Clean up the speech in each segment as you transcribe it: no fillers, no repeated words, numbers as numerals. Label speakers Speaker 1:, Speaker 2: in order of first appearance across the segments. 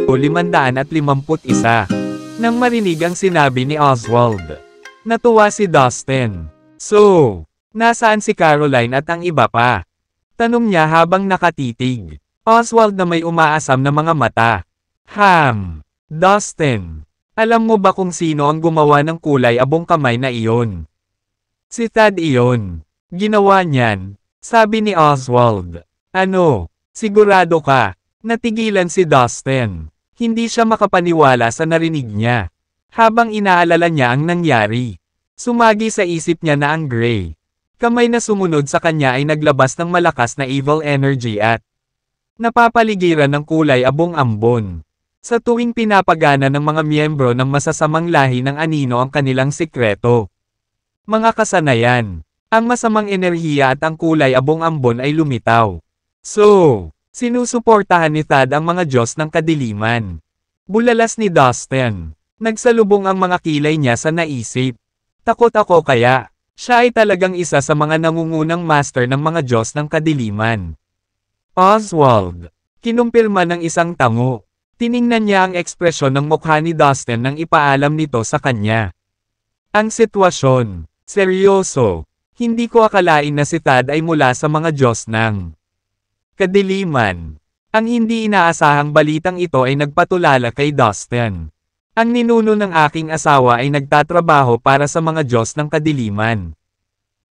Speaker 1: 551. Nang marinig ang sinabi ni Oswald, natuwa si Dustin. So, nasaan si Caroline at ang iba pa? Tanong niya habang nakatitig. Oswald na may umaasam na mga mata. Dustin, alam mo ba kung sino ang gumawa ng kulay abong kamay na iyon? Si Thad iyon. Ginawa niyan, sabi ni Oswald. Ano, sigurado ka? Natigilan si Dustin. Hindi siya makapaniwala sa narinig niya. Habang inaalala niya ang nangyari, sumagi sa isip niya na ang gray kamay na sumunod sa kanya ay naglabas ng malakas na evil energy at napapaligiran ng kulay abong ambon. Sa tuwing pinapagana ng mga miyembro ng masasamang lahi ng anino ang kanilang sikreto. Mga kasanayan, ang masamang enerhiya at ang kulay abong ambon ay lumitaw. So, sinusuportahan ni Thad ang mga Diyos ng kadiliman. Bulalas ni Dustin. Nagsalubong ang mga kilay niya sa naisip. Takot ako kaya, siya ay talagang isa sa mga nangungunang master ng mga Diyos ng kadiliman. Oswald. Kinumpirma ng isang tango. Tiningnan niya ang ekspresyon ng mukha ni Dustin nang ipaalam nito sa kanya. Ang sitwasyon, seryoso. Hindi ko akalain na si Thad ay mula sa mga Diyos ng kadiliman. Ang hindi inaasahang balitang ito ay nagpatulala kay Dustin. Ang ninuno ng aking asawa ay nagtatrabaho para sa mga Diyos ng kadiliman.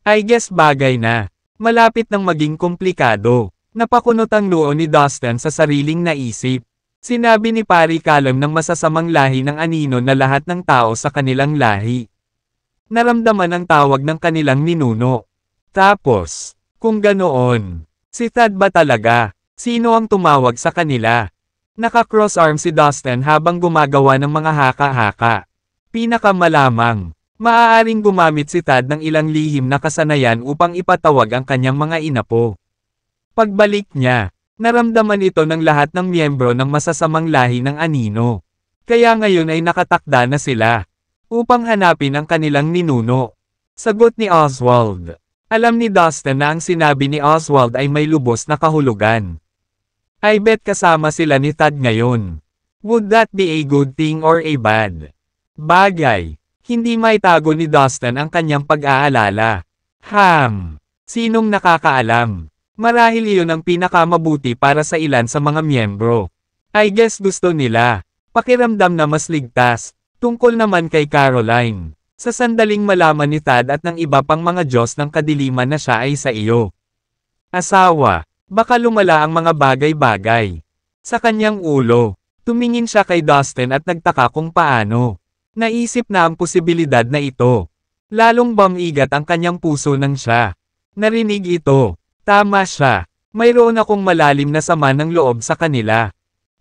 Speaker 1: I guess bagay na. Malapit nang maging komplikado. Napakunot ang noo ni Dustin sa sariling naisip. Sinabi ni Pari Callum ng masasamang lahi ng anino na lahat ng tao sa kanilang lahi. Naramdaman ang tawag ng kanilang ninuno. Tapos, kung ganoon, si Thad ba talaga? Sino ang tumawag sa kanila? Naka-cross-arm si Dustin habang gumagawa ng mga haka-haka. Pinakamalamang, maaaring gumamit si Thad ng ilang lihim na kasanayan upang ipatawag ang kanyang mga inapo. Pagbalik niya, naramdaman ito ng lahat ng miyembro ng masasamang lahi ng anino. Kaya ngayon ay nakatakda na sila upang hanapin ang kanilang ninuno. Sagot ni Oswald. Alam ni Dustin na ang sinabi ni Oswald ay may lubos na kahulugan. I bet kasama sila ni Thad ngayon. Would that be a good thing or a bad bagay? Hindi maitago ni Dustin ang kanyang pag-aalala. Sinong nakakaalam? Marahil iyon ang pinakamabuti para sa ilan sa mga miyembro. I guess gusto nila. Pakiramdam na mas ligtas. Tungkol naman kay Caroline. Sa sandaling malaman ni Thad at ng iba pang mga Diyos ng kadiliman na siya ay sa iyo. Asawa. Baka lumala ang mga bagay-bagay. Sa kanyang ulo, tumingin siya kay Dustin at nagtaka kung paano. Naisip na ang posibilidad na ito. Lalong bumigat ang kanyang puso nang siya narinig ito. Tama siya. Mayroon akong malalim na sama ng loob sa kanila.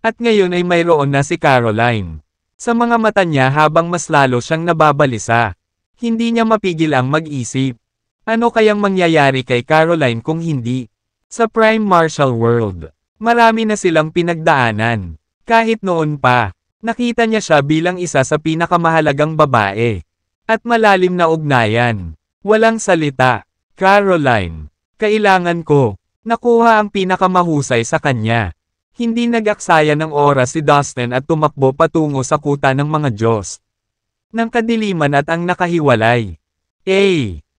Speaker 1: At ngayon ay mayroon na si Caroline. Sa mga mata niya habang mas lalo siyang nababalisa. Hindi niya mapigil ang mag-isip. Ano kayang mangyayari kay Caroline kung hindi? Sa Prime Martial World, marami na silang pinagdaanan. Kahit noon pa, nakita niya siya bilang isa sa pinakamahalagang babae. At malalim na ugnayan. Walang salita. Caroline, kailangan ko. Nakuha ang pinakamahusay sa kanya. Hindi nag-aksaya ng oras si Dustin at tumakbo patungo sa kuta ng mga Diyos ng kadiliman at ang nakahiwalay.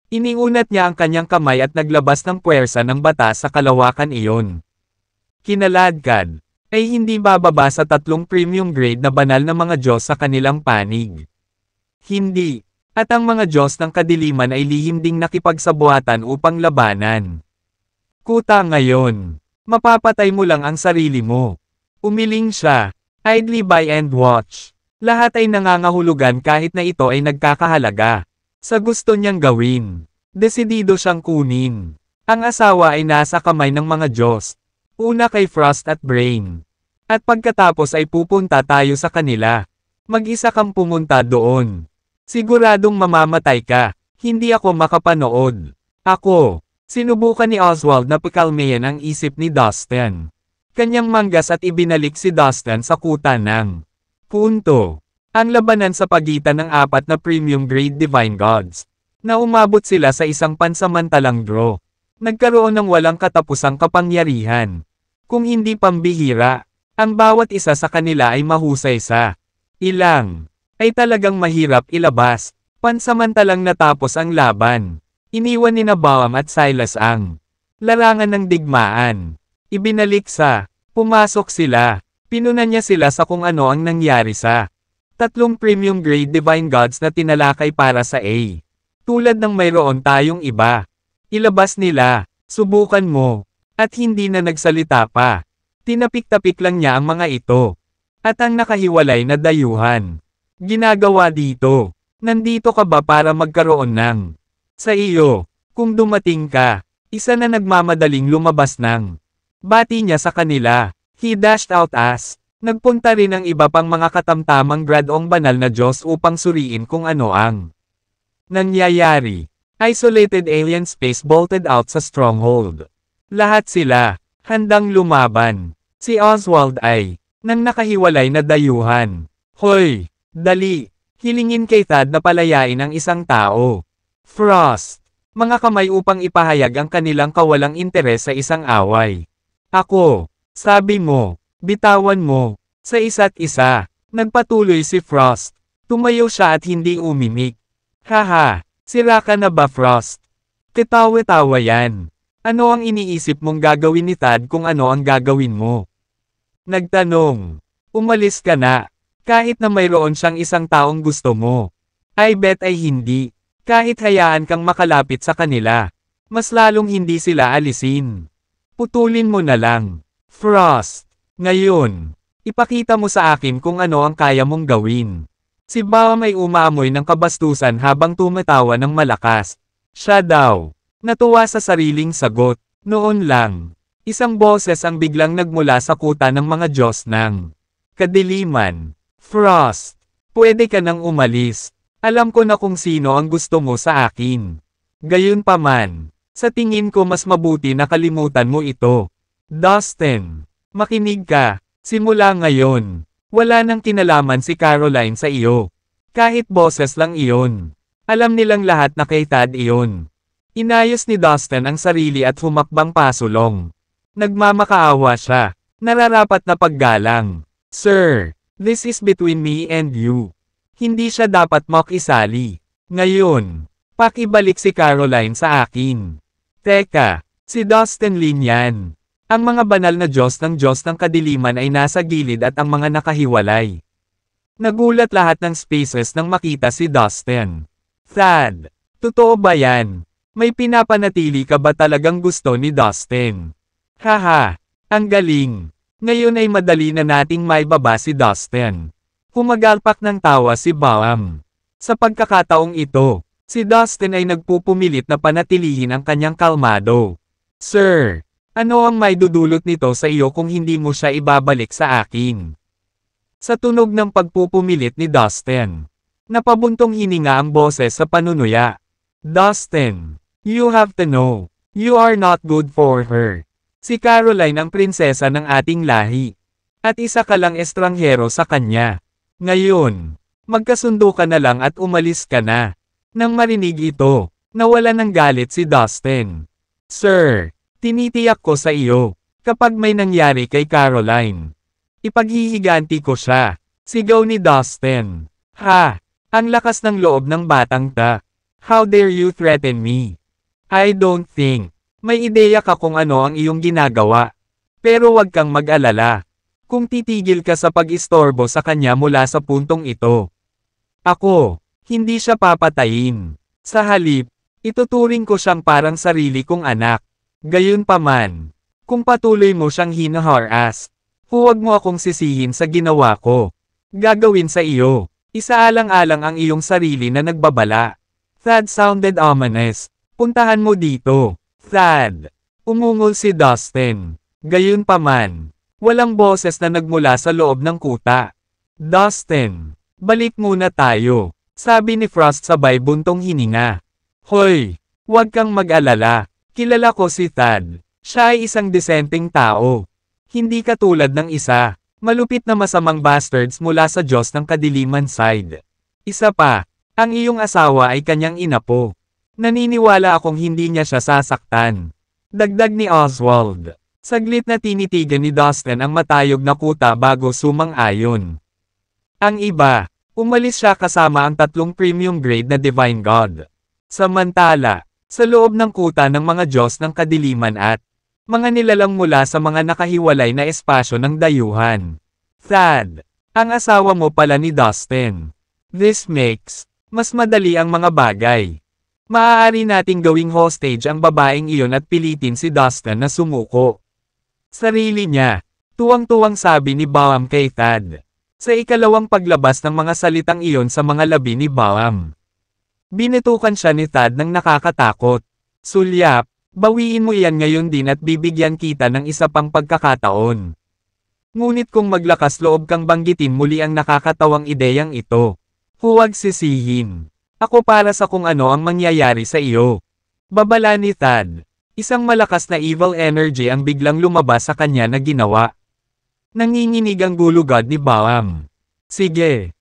Speaker 1: Iniunat niya ang kanyang kamay at naglabas ng puwersa ng bata sa kalawakan iyon. Kinaladkad, ay hindi bababa sa 3 premium grade na banal na mga Diyos sa kanilang panig. Hindi, at ang mga Diyos ng kadiliman ay lihim ding nakipagsabuatan upang labanan. Kuta ngayon, mapapatay mo lang ang sarili mo. Umiling siya, idly buy and watch. Lahat ay nangangahulugan kahit na ito ay nagkakahalaga. Sa gusto niyang gawin, desidido siyang kunin. Ang asawa ay nasa kamay ng mga Diyos. Una kay Frost at Brain. At pagkatapos ay pupunta tayo sa kanila. Mag-isa kang pumunta doon. Siguradong mamamatay ka. Hindi ako makapanood. Ako. Sinubukan ni Oswald na pakalmayan ang isip ni Dustin. Kanyang manggas at ibinalik si Dustin sa kuta ng punto. Ang labanan sa pagitan ng 4 na premium grade divine gods, na umabot sila sa isang pansamantalang draw. Nagkaroon ng walang katapusang kapangyarihan. Kung hindi pambihira, ang bawat isa sa kanila ay mahusay sa ilang, ay talagang mahirap ilabas. Pansamantalang natapos ang laban. Iniwan ni Balaam at Silas ang larangan ng digmaan. Ibinalik sa, pumasok sila. Pinunan niya sila sa kung ano ang nangyari sa 3 premium grade divine gods na tinalakay para sa A. Tulad ng mayroon tayong iba. Ilabas nila, subukan mo, at hindi na nagsalita pa. Tinapik-tapik lang niya ang mga ito. At ang nakahiwalay na dayuhan. Ginagawa dito. Nandito ka ba para magkaroon ng sa iyo? Kung dumating ka, isa na nagmamadaling lumabas ng bati niya sa kanila. He dashed out as. Nagpunta rin ang iba pang mga katamtamang gradong banal na Diyos upang suriin kung ano ang nangyayari. Isolated alien space bolted out sa stronghold. Lahat sila, handang lumaban. Si Oswald ay, nang nakahiwalay na dayuhan. Hoy, dali, hilingin kay Thad na palayain ang isang tao. Frost, mga kamay upang ipahayag ang kanilang kawalang interes sa isang away. Ako, sabi mo, bitawan mo, sa isa't isa. Nagpatuloy si Frost. Tumayo siya at hindi umimik. Haha. Sira ka na ba, Frost? Ketawa-tawa yan. Ano ang iniisip mong gagawin ni Thad kung ano ang gagawin mo? Nagtanong. Umalis ka na. Kahit na mayroon siyang isang taong gusto mo. I bet ay hindi. Kahit hayaan kang makalapit sa kanila. Mas lalong hindi sila alisin. Putulin mo na lang. Frost. Ngayon, ipakita mo sa akin kung ano ang kaya mong gawin. Si Balaam ay umaamoy ng kabastusan habang tumatawa ng malakas. Siya daw. Natuwa sa sariling sagot. Noon lang. Isang boses ang biglang nagmula sa kuta ng mga Diyos ng kadiliman. Frost. Pwede ka nang umalis. Alam ko na kung sino ang gusto mo sa akin. Gayunpaman. Sa tingin ko mas mabuti na kalimutan mo ito. Dustin. Makinig ka. Simula ngayon. Wala nang kinalaman si Caroline sa iyo. Kahit boses lang iyon. Alam nilang lahat na kay Thad iyon. Inayos ni Dustin ang sarili at humakbang pasulong. Nagmamakaawa siya. Nararapat na paggalang. Sir, this is between me and you. Hindi siya dapat makisali. Ngayon, pakibalik si Caroline sa akin. Teka, si Dustin Lin yan. Ang mga banal na Diyos ng kadiliman ay nasa gilid at ang mga nakahiwalay. Nagulat lahat ng spaces nang makita si Dustin. Thad, totoo ba yan? May pinapanatili ka ba talagang gusto ni Dustin? Haha, ang galing. Ngayon ay madali na nating maibaba si Dustin. Humagalpak ng tawa si Balaam. Sa pagkakataong ito, si Dustin ay nagpupumilit na panatilihin ang kanyang kalmado. Sir, ano ang may dudulot nito sa iyo kung hindi mo siya ibabalik sa akin? Sa tunog ng pagpupumilit ni Dustin, napabuntong hininga ang boses sa panunuya. Dustin, you have to know, you are not good for her. Si Caroline ang prinsesa ng ating lahi. At isa ka lang estranghero sa kanya. Ngayon, magkasundo ka na lang at umalis ka na. Nang marinig ito, nawala ng galit si Dustin. Sir, tinitiyak ko sa iyo, kapag may nangyari kay Caroline, ipaghihiganti ko siya. Sigaw ni Dustin. Ha! Ang lakas ng loob ng batang ta. How dare you threaten me? I don't think. May ideya ka kung ano ang iyong ginagawa. Pero wag kang mag-alala. Kung titigil ka sa pag-istorbo sa kanya mula sa puntong ito. Ako, hindi siya papatayin. Sa halip, ituturing ko siyang parang sarili kong anak. Gayunpaman, kung patuloy mo siyang hinaharas, huwag mo akong sisihin sa ginawa ko. Gagawin sa iyo, isaalang-alang ang iyong sarili na nagbabala. Thad sounded ominous. Puntahan mo dito, Thad. Umungol si Dustin. Gayunpaman, walang boses na nagmula sa loob ng kuta. Dustin, balik muna tayo, sabi ni Frost sabay buntong hininga. Hoy, huwag kang mag-alala. Kilala ko si Thad. Siya ay isang disenteng tao. Hindi katulad ng isa, malupit na masamang bastards mula sa Diyos ng kadiliman side. Isa pa, ang iyong asawa ay kanyang inapo. Naniniwala akong hindi niya siya sasaktan. Dagdag ni Oswald. Saglit na tinitigan ni Dustin ang matayog na kuta bago sumang-ayon. Ang iba, umalis siya kasama ang 3 premium grade na Divine God. Samantala, sa loob ng kuta ng mga Diyos ng kadiliman at mga nilalang mula sa mga nakahiwalay na espasyo ng dayuhan. Thad, ang asawa mo pala ni Dustin. This makes mas madali ang mga bagay. Maaari nating gawing hostage ang babaeng iyon at pilitin si Dustin na sumuko. Sarili niya, tuwang-tuwang sabi ni Baam kay Thad. Sa ikalawang paglabas ng mga salitang iyon sa mga labi ni Baam. Binitukan siya ni Thad ng nakakatakot. Sulyap, bawiin mo iyan ngayon din at bibigyan kita ng isa pang pagkakataon. Ngunit kung maglakas loob kang banggitin muli ang nakakatawang ideyang ito, huwag sisihin. Ako para sa kung ano ang mangyayari sa iyo. Babala ni Thad. Isang malakas na evil energy ang biglang lumabas sa kanya na ginawa. Nanginginig ang gulugod ni Baam. Sige,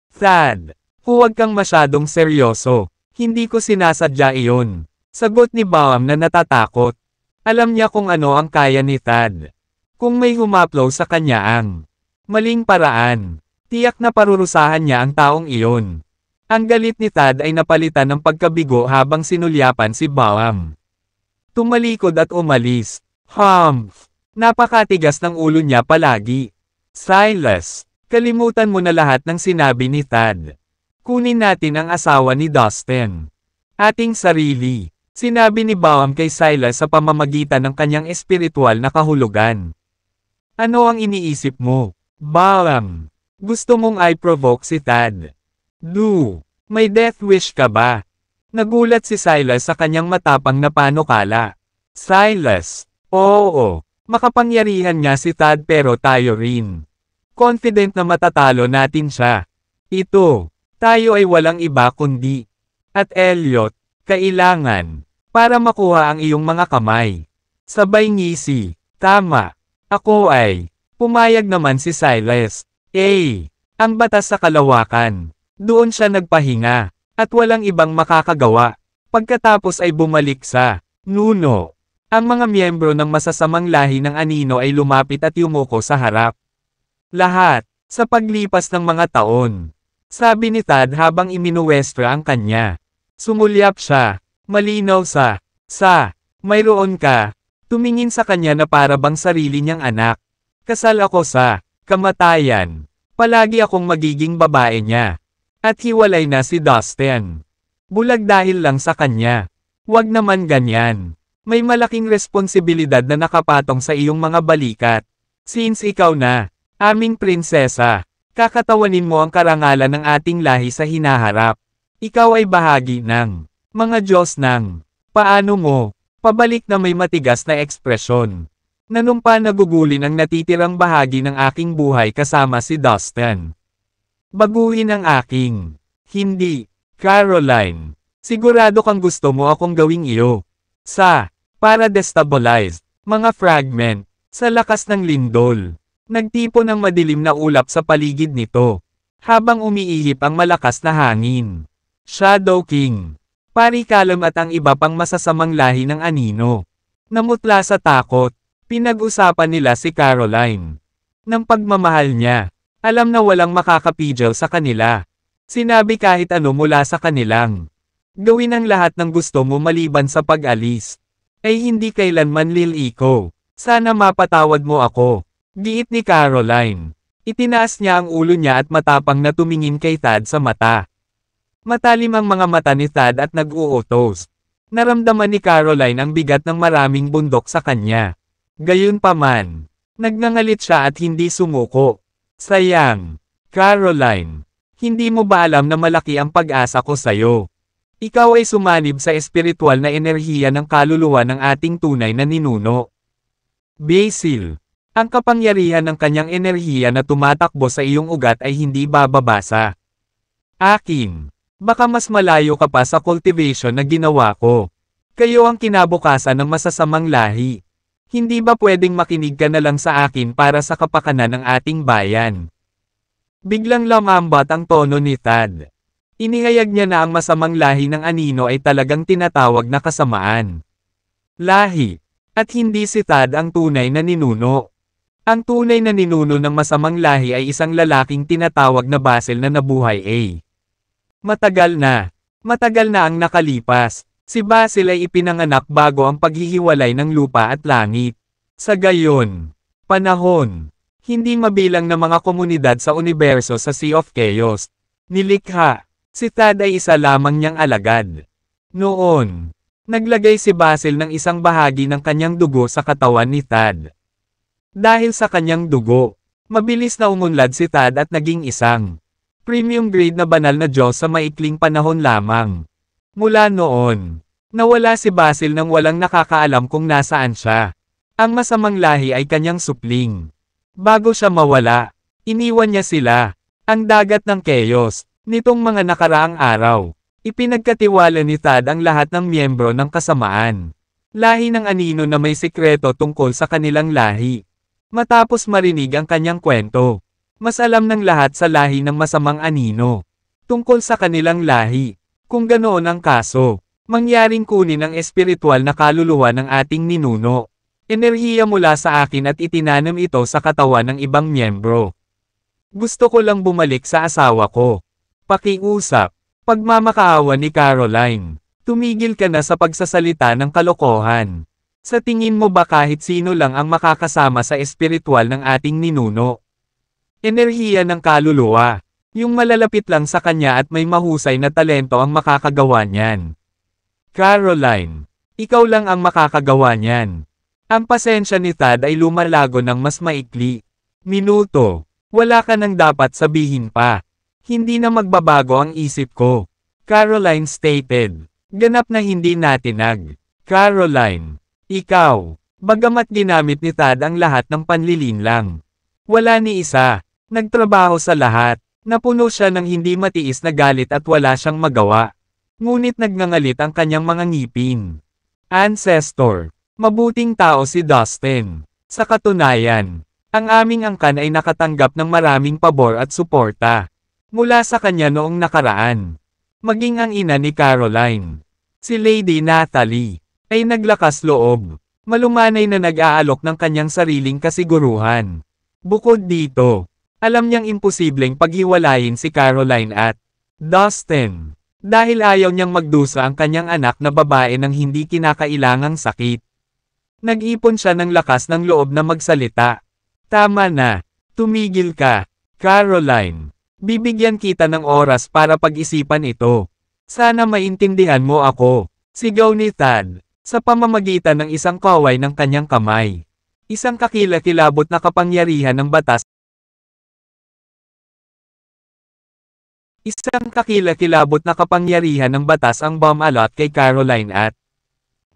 Speaker 1: Thad. Huwag kang masyadong seryoso. Hindi ko sinasadya iyon. Sagot ni Baam na natatakot. Alam niya kung ano ang kaya ni Thad. Kung may humaplo sa kanya ang maling paraan, tiyak na parurusahan niya ang taong iyon. Ang galit ni Thad ay napalitan ng pagkabigo habang sinulyapan si Baam. Tumalikod at umalis. Humph! Napakatigas ng ulo niya palagi. Silas, kalimutan mo na lahat ng sinabi ni Thad. Kunin natin ang asawa ni Dustin. Ating sarili, sinabi ni Baam kay Silas sa pamamagitan ng kanyang espiritual na kahulugan. Ano ang iniisip mo, Baam? Gusto mong i-provoke si Thad? May death wish ka ba? Nagulat si Silas sa kanyang matapang na panukala. Silas, oo. Makapangyarihan nga si Thad pero tayo rin. Confident na matatalo natin siya. Tayo ay walang iba kundi. At Elliot, kailangan. Para makuha ang iyong mga kamay. Sabay ngisi, tama. Ako ay. Pumayag naman si Silas. Ang batas sa kalawakan. Doon siya nagpahinga. At walang ibang makakagawa. Pagkatapos ay bumalik sa Nuno. Ang mga miyembro ng masasamang lahi ng anino ay lumapit at yumuko sa harap. Lahat, sa paglipas ng mga taon. Sabi ni Thad habang iminuwestra ang kanya. Sumulyap siya, malinaw mayroon ka. Tumingin sa kanya na para bang sarili niyang anak. Kasal ako sa kamatayan. Palagi akong magiging babae niya. At hiwalay na si Dustin. Bulag dahil lang sa kanya. Wag naman ganyan. May malaking responsibilidad na nakapatong sa iyong mga balikat. Since ikaw na, aming prinsesa, kakatawanin mo ang karangalan ng ating lahi sa hinaharap. Ikaw ay bahagi ng mga Diyos ng paano mo, pabalik na may matigas na ekspresyon. Nanumpa nagugulin ang natitirang bahagi ng aking buhay kasama si Dustin. Baguhin ang aking. Hindi, Caroline. Sigurado kang gusto mo akong gawing iyo. Para destabilize, mga fragment, sa lakas ng lindol. Nagtipon ng madilim na ulap sa paligid nito. Habang umiihip ang malakas na hangin. Shadow King. Parikalam at ang iba pang masasamang lahi ng anino. Namutla sa takot, pinag-usapan nila si Caroline. Ng pagmamahal niya, alam na walang makakapigil sa kanila. Sinabi kahit ano mula sa kanilang. Gawin ang lahat ng gusto mo maliban sa pag-alis. Ay hindi kailanman liliko. Sana mapatawad mo ako. Giit ni Caroline. Itinaas niya ang ulo niya at matapang na tumingin kay Thad sa mata. Matalim ang mga mata ni Thad at nag-uutos. Naramdaman ni Caroline ang bigat ng maraming bundok sa kanya. Gayunpaman, nagngangalit siya at hindi sumuko. Sayang, Caroline. Hindi mo ba alam na malaki ang pag-asa ko sa'yo? Ikaw ay sumanib sa espiritual na enerhiya ng kaluluwa ng ating tunay na ninuno. Basil, ang kapangyarihan ng kanyang enerhiya na tumatakbo sa iyong ugat ay hindi bababasa. Akin, baka mas malayo ka pa sa cultivation na ginawa ko. Kayo ang kinabukasan ng masasamang lahi. Hindi ba pwedeng makinig ka na lang sa akin para sa kapakanan ng ating bayan? Biglang lamambat ang tono ni Thad. Inihayag niya na ang masamang lahi ng anino ay talagang tinatawag na kasamaan. lahi. At hindi si Thad ang tunay na ninuno. Ang tunay na ninuno ng masamang lahi ay isang lalaking tinatawag na Basil na nabuhay Matagal na ang nakalipas. Si Basil ay ipinanganak bago ang paghihiwalay ng lupa at langit. Sa gayon, panahon, hindi mabilang na mga komunidad sa universo sa Sea of Chaos. Nilikha, si Thad ay isa lamang niyang alagad. Noon, naglagay si Basil ng isang bahagi ng kanyang dugo sa katawan ni Thad. Dahil sa kanyang dugo, mabilis na umunlad si Thad at naging isang premium grade na banal na Diyos sa maikling panahon lamang. Mula noon, nawala si Basil nang walang nakakaalam kung nasaan siya. Ang masamang lahi ay kanyang supling. Bago siya mawala, iniwan niya sila, ang dagat ng Chaos. Nitong mga nakaraang araw, ipinagkatiwala ni Thad ang lahat ng miyembro ng kasamaan. Lahi ng anino na may sikreto tungkol sa kanilang lahi. Matapos marinig ang kanyang kwento, mas alam ng lahat sa lahi ng masamang anino. Tungkol sa kanilang lahi, kung ganoon ang kaso, mangyaring kunin ang espiritual na kaluluwa ng ating ninuno. Enerhiya mula sa akin at itinanam ito sa katawan ng ibang miyembro. Gusto ko lang bumalik sa asawa ko. Pakiusap. Pagmamakaawa ni Caroline. Tumigil ka na sa pagsasalita ng kalokohan. Sa tingin mo ba kahit sino lang ang makakasama sa espiritual ng ating ninuno? Enerhiya ng kaluluwa. Yung malalapit lang sa kanya at may mahusay na talento ang makakagawa niyan. Caroline. Ikaw lang ang makakagawa niyan. Ang pasensya ni Thad ay lumalago ng mas maikli. Minuto. Wala ka nang dapat sabihin pa. Hindi na magbabago ang isip ko. Caroline stated. Ganap na hindi natinag. Caroline. Ikaw. Bagamat ginamit ni Thad ang lahat ng panlilinlang. Wala ni isa. Nagtrabaho sa lahat. Napuno siya ng hindi matiis na galit at wala siyang magawa. Ngunit nagngangalit ang kanyang mga ngipin. Ancestor. Mabuting tao si Dustin. Sa katunayan, ang aming angkan ay nakatanggap ng maraming pabor at suporta. Mula sa kanya noong nakaraan. Maging ang ina ni Caroline, si Lady Natalie, ay naglakas loob. Malumanay na nag-aalok ng kanyang sariling kasiguruhan. Bukod dito, alam niyang imposibleng paghiwalayin si Caroline at Dustin. Dahil ayaw niyang magdusa ang kanyang anak na babae ng hindi kinakailangang sakit. Nag-ipon siya ng lakas ng loob na magsalita. Tama na. Tumigil ka, Caroline. Bibigyan kita ng oras para pag-isipan ito. Sana maintindihan mo ako. Sigaw ni Thad, sa pamamagitan ng isang kaway ng kanyang kamay. Isang kakilakilabot na kapangyarihan ng batas. Isang kakilakilabot na kapangyarihan ng batas ang bumalot kay Caroline at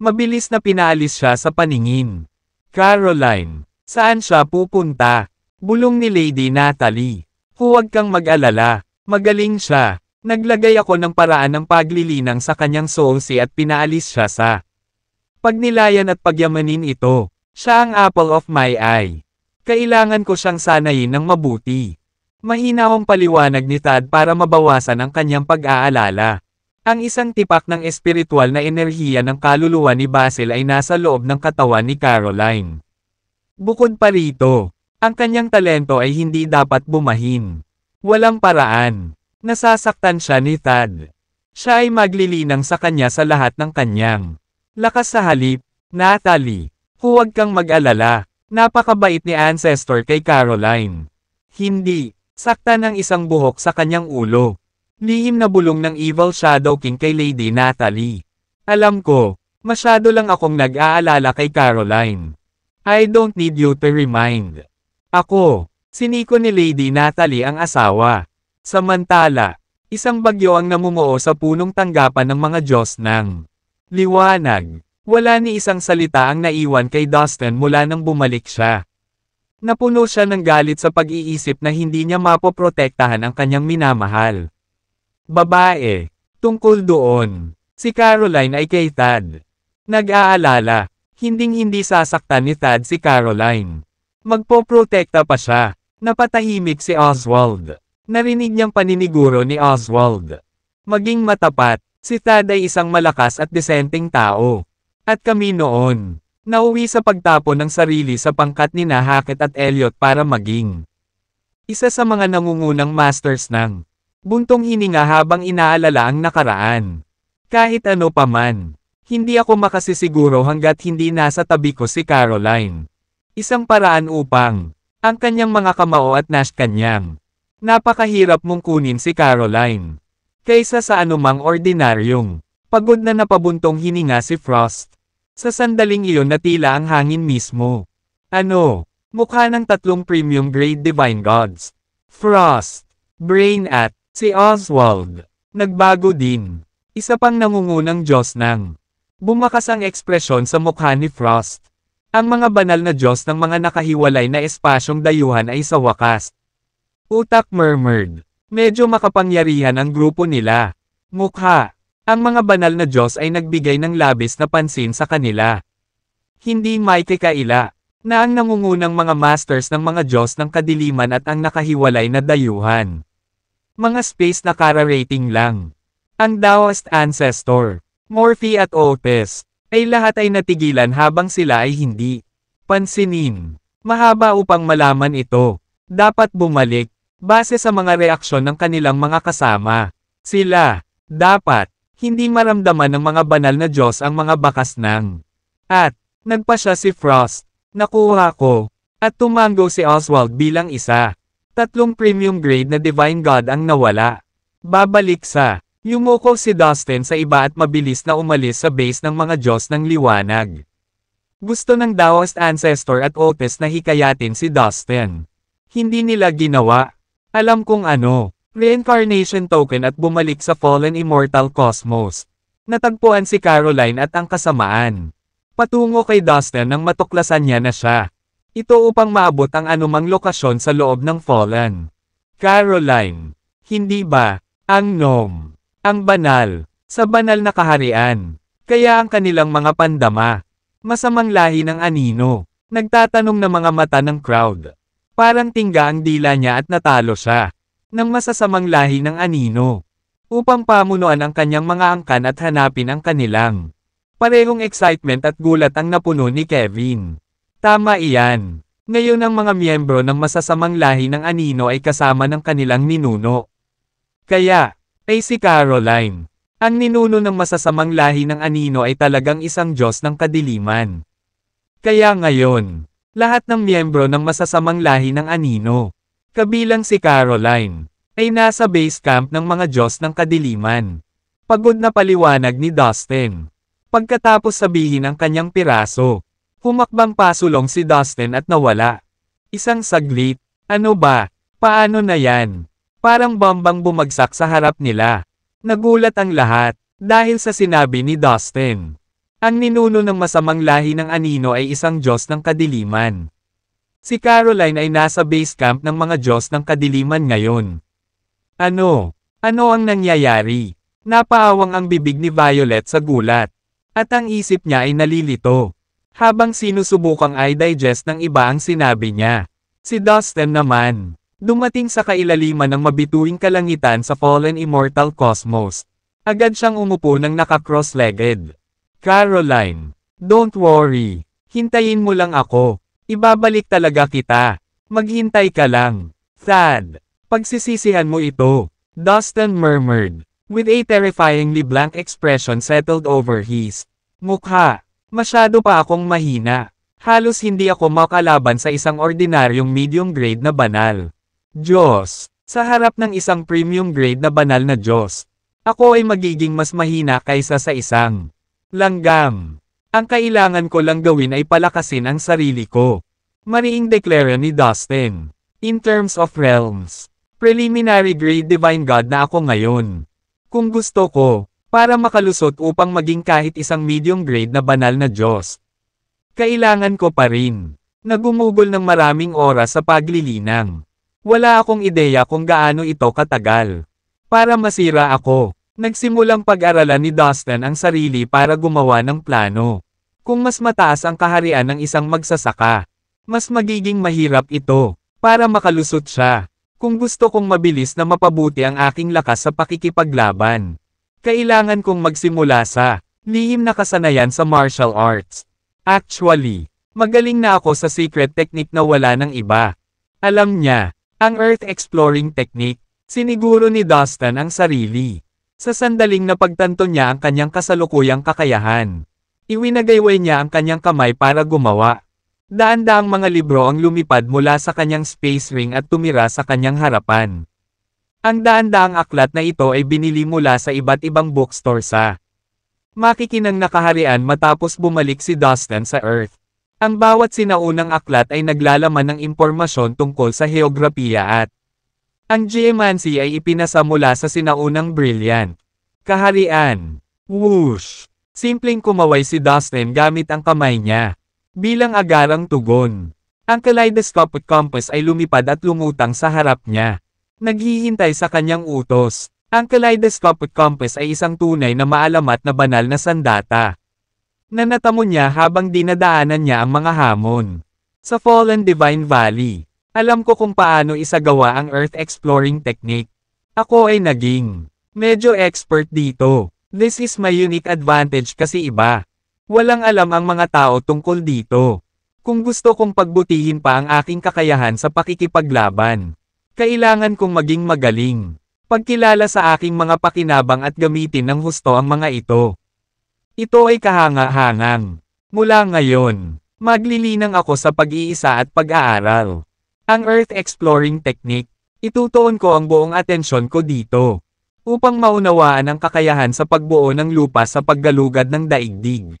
Speaker 1: mabilis na pinaalis siya sa paningin. Caroline, saan siya pupunta? Bulong ni Lady Natalie. Huwag kang mag-alala, magaling siya. Naglagay ako ng paraan ng paglilinang sa kanyang soulsea at pinaalis siya sa pagnilayan at pagyamanin ito. Siya ang apple of my eye. Kailangan ko siyang sanayin ng mabuti. Mahinahong paliwanag ni Thad para mabawasan ang kanyang pag-aalala. Ang isang tipak ng espiritual na enerhiya ng kaluluwa ni Basil ay nasa loob ng katawan ni Caroline. Bukod pa rito, ang kanyang talento ay hindi dapat bumahin. Walang paraan. Nasasaktan siya ni Thad. Siya ay maglilinang sa kanya sa lahat ng kanyang lakas sa halip. Natalie, huwag kang mag-alala. Napakabait ni Ancestor kay Caroline. Hindi, saktan ng isang buhok sa kanyang ulo. Lihim na bulong ng Evil Shadow King kay Lady Natalie. Alam ko, masyado lang akong nag-aalala kay Caroline. I don't need you to remind. Ako, siniko ni Lady Natalie ang asawa. Samantala, isang bagyo ang namumuo sa punong tanggapan ng mga Diyos ng liwanag. Wala ni isang salita ang naiwan kay Dustin mula nang bumalik siya. Napuno siya ng galit sa pag-iisip na hindi niya mapoprotektahan ang kanyang minamahal. Babae, tungkol doon. Si Caroline ay kay Thad. Nag-aalala, hinding-hindi sasaktan ni Thad si Caroline. Magpoprotekta pa siya. Napatahimik si Oswald. Narinig niyang paniniguro ni Oswald. Maging matapat, si Thad ay isang malakas at disenteng tao. At kami noon. Nauwi sa pagtapon ng sarili sa pangkat ni Hackett at Elliot para maging isa sa mga nangungunang masters ng buntong hininga habang inaalala ang nakaraan. Kahit ano pa man, hindi ako makasisiguro hanggat hindi nasa tabi ko si Caroline. Isang paraan upang ang kanyang mga kamao at Nash kanyang napakahirap mong kunin si Caroline. Kaysa sa anumang ordinaryong pagod na napabuntong hininga si Frost. Sa sandaling iyon na tila ang hangin mismo. Ano? Mukha ng tatlong premium grade divine gods. Frost, Brain at si Oswald. Nagbago din. Isa pang nangungunang Diyos ng bumakas ang ekspresyon sa mukha ni Frost. Ang mga banal na Diyos ng mga nakahiwalay na espasyong dayuhan ay sa wakas. Utak murmured. Medyo makapangyarihan ang grupo nila. Mukha. Ang mga banal na Diyos ay nagbigay ng labis na pansin sa kanila. Hindi may kakaila, na ang nangungunang mga masters ng mga Diyos ng kadiliman at ang nakahiwalay na dayuhan. Mga space na kara-rating lang. Ang Daoist Ancestor, Morphe at Otis, ay lahat ay natigilan habang sila ay hindi pansinin. Mahaba upang malaman ito. Dapat bumalik, base sa mga reaksyon ng kanilang mga kasama. Sila, dapat, hindi maramdaman ng mga banal na Diyos ang mga bakas ng. At, nagpa siya si Frost, nakuha ko, at tumango si Oswald bilang isa. Tatlong premium grade na Divine God ang nawala. Babalik sa, yumuko si Dustin sa iba at mabilis na umalis sa base ng mga Diyos ng liwanag. Gusto ng Daoist Ancestor at Otis na hikayatin si Dustin. Hindi nila ginawa. Alam kong ano. Reincarnation token at bumalik sa fallen immortal cosmos. Natagpuan si Caroline at ang kasamaan. Patungo kay Dustin nang matuklasan niya na siya. Ito upang maabot ang anumang lokasyon sa loob ng fallen. Caroline. Hindi ba? Ang Gnome. Ang banal. Sa banal na kaharian. Kaya ang kanilang mga pandama. Masamang lahi ng anino. Nagtatanong na mga mata ng crowd. Parang tingga ang dila niya at natalo siya. Ng masasamang lahi ng anino. Upang pamunuan ang kanyang mga angkan at hanapin ang kanilang. Parehong excitement at gulat ang napuno ni Kevin. Tama iyan. Ngayon ang mga miyembro ng masasamang lahi ng anino ay kasama ng kanilang ninuno. Kaya, ay si Caroline. Ang ninuno ng masasamang lahi ng anino ay talagang isang Diyos ng kadiliman. Kaya ngayon, lahat ng miyembro ng masasamang lahi ng anino, kabilang si Caroline, ay nasa base camp ng mga Diyos ng kadiliman. Pagod na paliwanag ni Dustin. Pagkatapos sabihin ang kanyang piraso, humakbang pasulong si Dustin at nawala. Isang saglit, ano ba? Paano na yan? Parang bombang bumagsak sa harap nila. Nagulat ang lahat, dahil sa sinabi ni Dustin. Ang ninuno ng masamang lahi ng anino ay isang Diyos ng kadiliman. Si Caroline ay nasa base camp ng mga Diyos ng kadiliman ngayon. Ano? Ano ang nangyayari? Napaawang ang bibig ni Violet sa gulat. At ang isip niya ay nalilito. Habang sinusubukang i-digest ng iba ang sinabi niya. Si Dustin naman, dumating sa kailaliman ng mabituing kalangitan sa fallen immortal cosmos. Agad siyang umupo ng naka-cross-legged. Caroline, don't worry. Hintayin mo lang ako. Ibabalik talaga kita. Maghintay ka lang. Thad. Pagsisisihan mo ito. Dustin murmured. With a terrifyingly blank expression settled over his mukha. Masyado pa akong mahina. Halos hindi ako makalaban sa isang ordinaryong medium grade na banal. Diyos. Sa harap ng isang premium grade na banal na Diyos. Ako ay magiging mas mahina kaysa sa isang langgam. Ang kailangan ko lang gawin ay palakasin ang sarili ko. Mariing deklara ni Dustin. In terms of realms, preliminary grade divine God na ako ngayon. Kung gusto ko, para makalusot upang maging kahit isang medium grade na banal na Diyos. Kailangan ko pa rin. Nagumugol ng maraming oras sa paglilinang. Wala akong ideya kung gaano ito katagal. Para masira ako, nagsimulang pag-aralan ni Dustin ang sarili para gumawa ng plano. Kung mas mataas ang kaharian ng isang magsasaka, mas magiging mahirap ito, para makalusot siya. Kung gusto kong mabilis na mapabuti ang aking lakas sa pakikipaglaban, kailangan kong magsimula sa Lihim na kasanayan sa martial arts. Actually, magaling na ako sa secret technique na wala ng iba. Alam niya, ang Earth Exploring Technique, siniguro ni Dustin ang sarili. Sa sandaling napagtanto niya ang kanyang kasalukuyang kakayahan. Iwinagayway niya ang kanyang kamay para gumawa. Daan-daang mga libro ang lumipad mula sa kanyang space ring at tumira sa kanyang harapan. Ang daan-daang aklat na ito ay binili mula sa iba't ibang bookstore sa makikinang nakaharian matapos bumalik si Dustin sa Earth. Ang bawat sinaunang aklat ay naglalaman ng impormasyon tungkol sa heograpiya at ang geomancy ay ipinasa mula sa sinaunang brilliant kaharian. Whoosh! Simpleng kumaway si Dustin gamit ang kamay niya. Bilang agarang tugon. Ang kaleidoscopic compass ay lumipad at lumutang sa harap niya. Naghihintay sa kanyang utos. Ang kaleidoscopic compass ay isang tunay na maalamat na banal na sandata. Nanatamo niya habang dinadaanan niya ang mga hamon. Sa Fallen Divine Valley, alam ko kung paano isagawa ang Earth Exploring Technique. Ako ay naging medyo expert dito. This is my unique advantage kasi iba. Walang alam ang mga tao tungkol dito. Kung gusto kong pagbutihin pa ang aking kakayahan sa pakikipaglaban, kailangan kong maging magaling. Pagkilala sa aking mga pakinabang at gamitin ng husto ang mga ito. Ito ay kahanga-hangang. Mula ngayon, maglilinang ako sa pag-iisa at pag-aaral. Ang Earth Exploring Technique, itutuon ko ang buong atensyon ko dito. Upang maunawaan ang kakayahan sa pagbuo ng lupa sa paggalugad ng daigdig.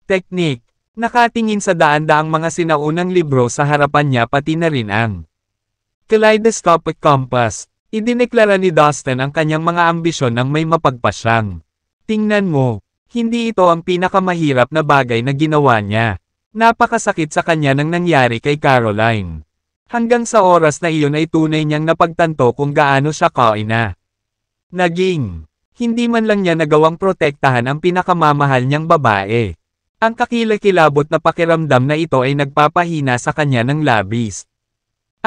Speaker 1: Technique, nakatingin sa daan-daang mga sinaunang libro sa harapan niya pati na rin ang kaleidoscopic compass. Idineklara ni Dustin ang kanyang mga ambisyon ng may mapagpasyang. Tingnan mo, hindi ito ang pinakamahirap na bagay na ginawa niya. Napakasakit sa kanya nang nangyari kay Caroline. Hanggang sa oras na iyon ay tunay niyang napagtanto kung gaano siya kaina. Naging, hindi man lang niya nagawang protektahan ang pinakamamahal niyang babae. Ang kakilakilabot na pakiramdam na ito ay nagpapahina sa kanya ng labis.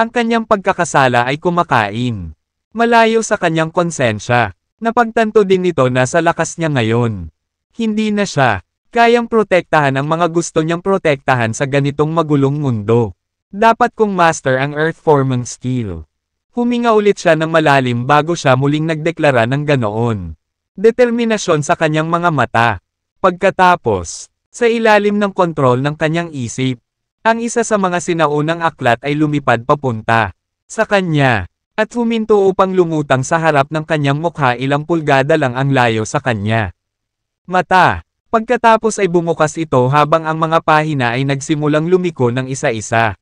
Speaker 1: Ang kanyang pagkakasala ay kumakain. Malayo sa kanyang konsensya. Napagtanto din nito na sa lakas niya ngayon. Hindi na siya kayang protektahan ang mga gusto niyang protektahan sa ganitong magulong mundo. Dapat kong master ang earthforming skill. Huminga ulit siya ng malalim bago siya muling nagdeklara ng ganoon. Determinasyon sa kanyang mga mata. Pagkatapos, sa ilalim ng kontrol ng kanyang isip, ang isa sa mga sinaunang aklat ay lumipad papunta sa kanya. At huminto upang lumutang sa harap ng kanyang mukha ilang pulgada lang ang layo sa kanya. Mata. Pagkatapos ay bumukas ito habang ang mga pahina ay nagsimulang lumiko ng isa-isa.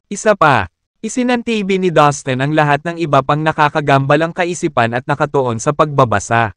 Speaker 1: Isa pa, isinantibi ni Dustin ang lahat ng iba pang nakakagambalang kaisipan at nakatuon sa pagbabasa.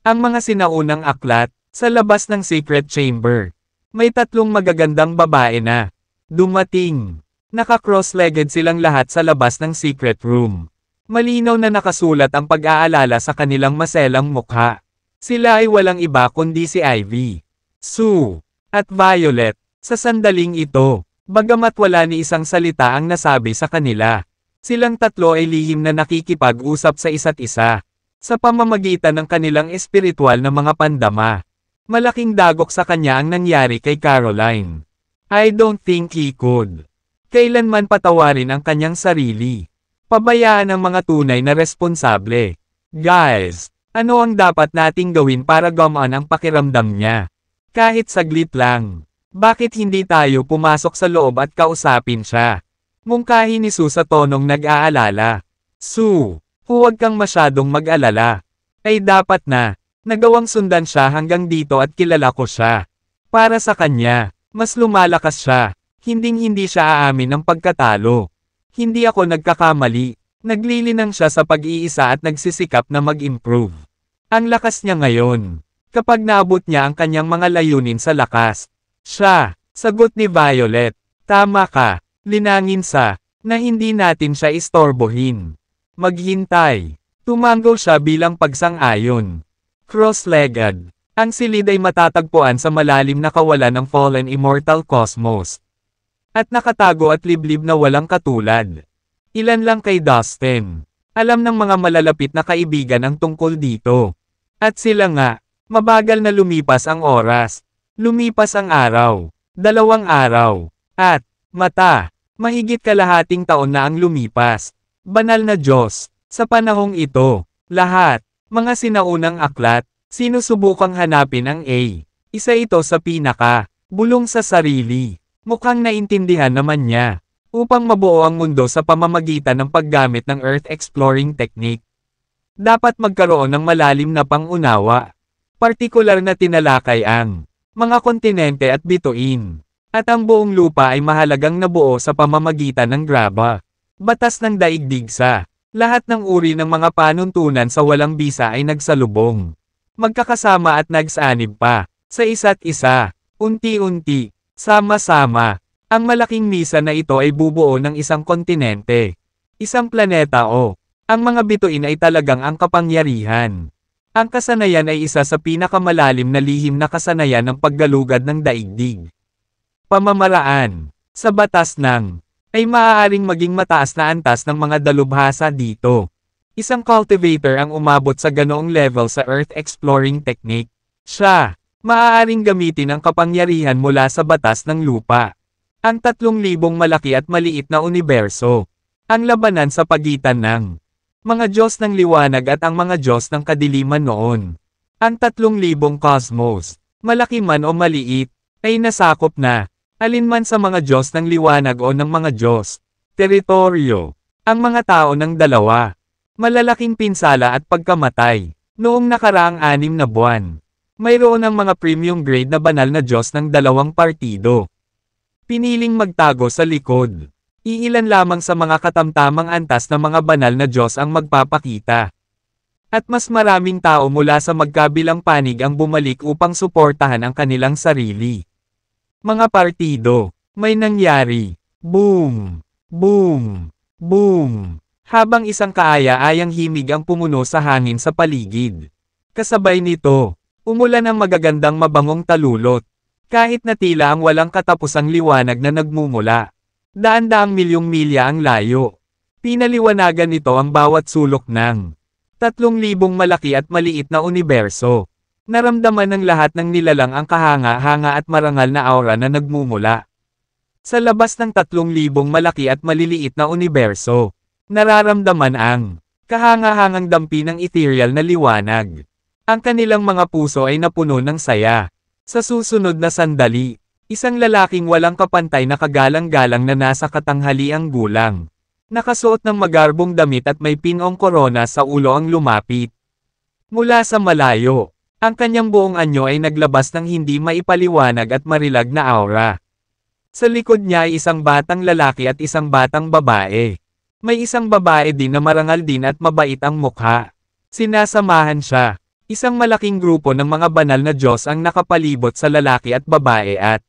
Speaker 1: Ang mga sinaunang aklat, sa labas ng secret chamber. May tatlong magagandang babae na dumating. Naka-cross-legged silang lahat sa labas ng secret room. Malinaw na nakasulat ang pag-aalala sa kanilang maselang mukha. Sila ay walang iba kundi si Ivy, Sue, at Violet. Sa sandaling ito, bagamat wala ni isang salita ang nasabi sa kanila, silang tatlo ay lihim na nakikipag-usap sa isa't isa. Sa pamamagitan ng kanilang espiritual na mga pandama. Malaking dagok sa kanya ang nangyari kay Caroline. I don't think he could kailanman patawarin ang kanyang sarili. Pabayaan ang mga tunay na responsable. Guys, ano ang dapat nating gawin para gumaan ang pakiramdam niya? Kahit saglit lang. Bakit hindi tayo pumasok sa loob at kausapin siya? Mungkahi ni Sue sa tonong nag-aalala. Sue, huwag kang masyadong mag-alala. Ay dapat na, nagawang sundan siya hanggang dito at kilala ko siya. Para sa kanya, mas lumalakas siya. Hinding-hindi siya aamin ng pagkatalo. Hindi ako nagkakamali. Naglilinang siya sa pag-iisa at nagsisikap na mag-improve. Ang lakas niya ngayon. Kapag naabot niya ang kanyang mga layunin sa lakas. Siya, sagot ni Violet. Tama ka, linangin sa, na hindi natin siya istorbohin. Maghintay. Tumango siya bilang pagsang-ayon. Cross-legged. Ang silid ay matatagpuan sa malalim na kawalan ng fallen immortal cosmos. At nakatago at liblib na walang katulad. Ilan lang kay Dustin. Alam ng mga malalapit na kaibigan ang tungkol dito. At sila nga, Mabagal na lumipas ang oras. Lumipas ang araw. 2 araw. At, mata. Mahigit kalahating taon na ang lumipas. Banal na Diyos. Sa panahong ito, lahat, mga sinaunang aklat, sinusubukang hanapin ang A. Isa ito sa bulong sa sarili. Mukhang naintindihan naman niya. Upang mabuo ang mundo sa pamamagitan ng paggamit ng Earth Exploring Technique. Dapat magkaroon ng malalim na pangunawa. Partikular na tinalakay ang mga kontinente at bituin. At ang buong lupa ay mahalagang nabuo sa pamamagitan ng graba. Batas ng daigdig sa lahat ng uri ng mga panuntunan sa walang bisa ay nagsalubong. Magkakasama at nagsanib pa, sa isa't isa, unti-unti, sama-sama. Ang malaking misa na ito ay bubuo ng isang kontinente. Isang planeta o, ang mga bituin ay talagang ang kapangyarihan. Ang kasanayan ay isa sa pinakamalalim na lihim na kasanayan ng paggalugad ng daigdig. Pamamaraan, sa batas ng, ay maaaring maging mataas na antas ng mga dalubhasa dito. Isang cultivator ang umabot sa ganoong level sa Earth Exploring Technique. Siya, maaaring gamitin ang kapangyarihan mula sa batas ng lupa. Ang 3,000 malaki at maliit na universo. Ang labanan sa pagitan ng mga Diyos ng liwanag at ang mga Diyos ng kadiliman noon. Ang 3,000 cosmos, malaki man o maliit, ay nasakop na, alinman sa mga Diyos ng liwanag o ng mga Diyos, teritoryo, ang mga tao ng dalawa, malalaking pinsala at pagkamatay. Noong nakaraang 6 na buwan, mayroon ang mga premium grade na banal na Diyos ng 2 partido. Piniling magtago sa likod. Iilan lamang sa mga katamtamang antas na mga banal na Diyos ang magpapakita. At mas maraming tao mula sa magkabilang panig ang bumalik upang suportahan ang kanilang sarili. Mga partido, may nangyari. Boom! Boom! Boom! Habang isang kaaya-ayang himig ang pumuno sa hangin sa paligid. Kasabay nito, umulan ang magagandang mabangong talulot. Kahit na tila ang walang katapusang liwanag na nagmumula. Daan-daang milyong milya ang layo. Pinaliwanagan nito ang bawat sulok ng 3,000 malaki at maliit na universo. Naramdaman ng lahat ng nilalang ang kahanga-hanga at marangal na aura na nagmumula. Sa labas ng 3,000 malaki at maliliit na universo, nararamdaman ang kahanga-hangang dampi ng ethereal na liwanag. Ang kanilang mga puso ay napuno ng saya. Sa susunod na sandali, isang lalaking walang kapantay na kagalang-galang na nasa katanghaliang gulang. Nakasuot ng magarbong damit at may pinong korona sa ulo ang lumapit. Mula sa malayo, ang kanyang buong anyo ay naglabas ng hindi maipaliwanag at marilag na aura. Sa likod niya ay isang batang lalaki at isang batang babae. May isang babae din na marangal din at mabait ang mukha. Sinasamahan siya. Isang malaking grupo ng mga banal na Diyos ang nakapalibot sa lalaki at babae at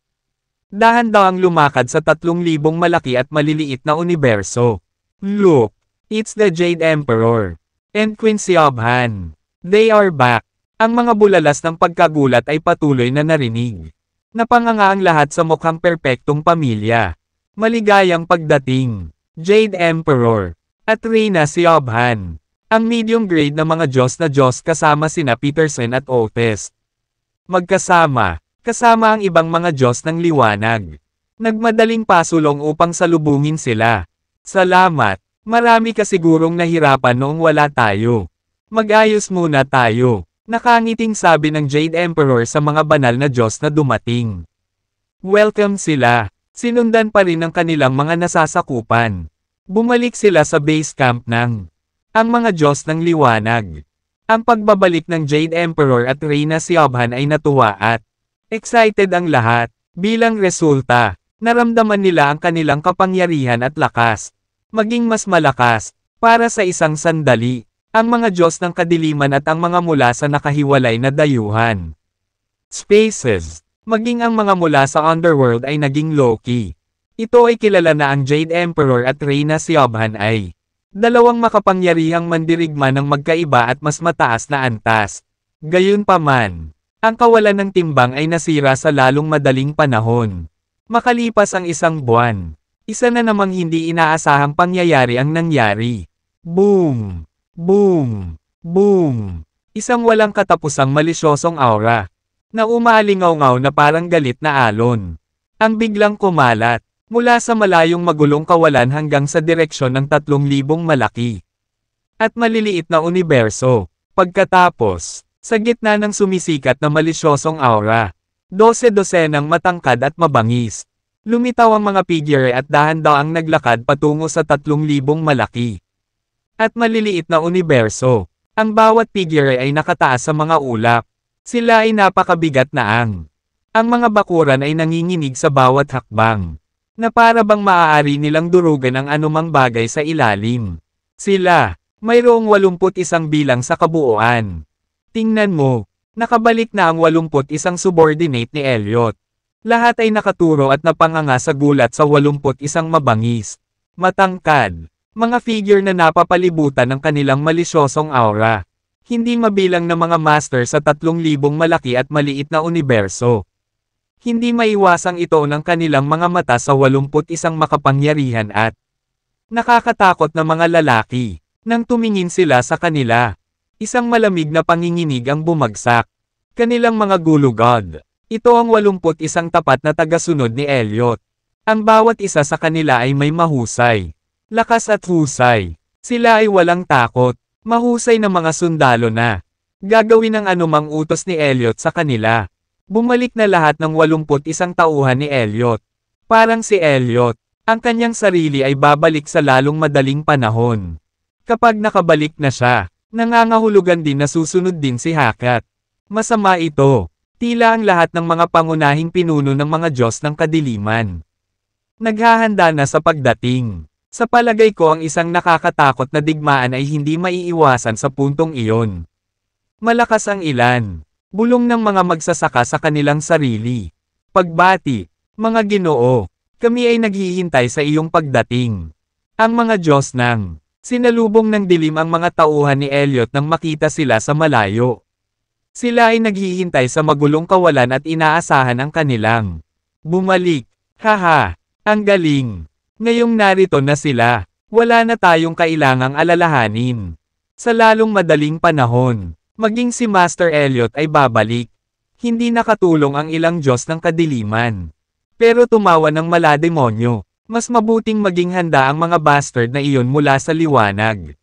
Speaker 1: dahan-dahang lumakad sa 3,000 malaki at maliliit na universo. Look! It's the Jade Emperor and Queen Siobhan. They are back. Ang mga bulalas ng pagkagulat ay patuloy na narinig. Napanganga ang lahat sa mukhang perpektong pamilya. Maligayang pagdating, Jade Emperor at Reyna Siobhan. Ang medium grade na mga Diyos na Diyos kasama sina Peterson at Otis. Magkasama, kasama ang ibang mga Diyos ng liwanag. Nagmadaling pasulong upang salubungin sila. Salamat, marami ka sigurong nahirapan noong wala tayo. Mag-ayos muna tayo. Nakangiting sabi ng Jade Emperor sa mga banal na Diyos na dumating. Welcome sila. Sinundan pa rin ng kanilang mga nasasakupan. Bumalik sila sa base camp ng ang mga Diyos ng liwanag. Ang pagbabalik ng Jade Emperor at Reyna Siobhan ay natuwa at excited ang lahat. Bilang resulta, naramdaman nila ang kanilang kapangyarihan at lakas. Maging mas malakas, para sa isang sandali, ang mga Diyos ng kadiliman at ang mga mula sa nakahiwalay na dayuhan. Spaces, maging ang mga mula sa underworld ay naging low-key. Ito ay kilala na ang Jade Emperor at Reyna Siobhan ay dalawang makapangyarihang mandirigma ng magkaiba at mas mataas na antas. Gayunpaman, ang kawalan ng timbang ay nasira sa lalong madaling panahon. Makalipas ang isang buwan, isa na namang hindi inaasahang pangyayari ang nangyari. Boom! Boom! Boom! Isang walang katapusang malisyosong aura, na umaalingaw-ngaw na parang galit na alon. Ang biglang kumalat, mula sa malayong magulong kawalan hanggang sa direksyon ng 3,000 malaki at maliliit na universo. Pagkatapos, sa gitna ng sumisikat na malisyosong aura, 12-dosenang matangkad at mabangis. Lumitaw ang mga figure at dahan-daang naglakad patungo sa 3,000 malaki at maliliit na universo. Ang bawat figure ay nakataas sa mga ulap. Sila ay napakabigat na ang mga bakuran ay nanginginig sa bawat hakbang, na para bang maaari nilang durugan ang anumang bagay sa ilalim. Sila, mayroong 81 bilang sa kabuuan. Tingnan mo, nakabalik na ang 81 subordinate ni Elliot. Lahat ay nakaturo at napanganga sa gulat sa 81 mabangis, matangkad, mga figure na napapalibutan ng kanilang malisyosong aura. Hindi mabilang na mga master sa 3,000 malaki at maliit na universo. Hindi maiwasang ito ng kanilang mga mata sa 81 makapangyarihan at nakakatakot na mga lalaki. Nang tumingin sila sa kanila, isang malamig na panginginig ang bumagsak. Kanilang mga gulugod. Ito ang 81 tapat na tagasunod ni Elliot. Ang bawat isa sa kanila ay may mahusay lakas at husay. Sila ay walang takot, mahusay na mga sundalo na gagawin ang anumang utos ni Elliot sa kanila. Bumalik na lahat ng 81 tauhan ni Elliot. Parang si Elliot, ang kanyang sarili ay babalik sa lalong madaling panahon. Kapag nakabalik na siya, nangangahulugan din na susunod din si Hakat. Masama ito. Tila ang lahat ng mga pangunahing pinuno ng mga Diyos ng kadiliman naghahanda na sa pagdating. Sa palagay ko ang isang nakakatakot na digmaan ay hindi maiiwasan sa puntong iyon. Malakas ang ilan. Bulong ng mga magsasaka sa kanilang sarili. Pagbati, mga Ginoo, kami ay naghihintay sa iyong pagdating. Ang mga Diyos nang sinalubong ng dilim ang mga tauhan ni Elliot nang makita sila sa malayo. Sila ay naghihintay sa magulong kawalan at inaasahan ang kanilang bumalik. Haha, ang galing. Ngayong narito na sila, wala na tayong kailangang alalahanin. Sa lalong madaling panahon, maging si Master Elliot ay babalik. Hindi nakatulong ang ilang Diyos ng kadiliman. Pero tumawa ng malademonyo, mas mabuting maging handa ang mga bastard na iyon mula sa liwanag.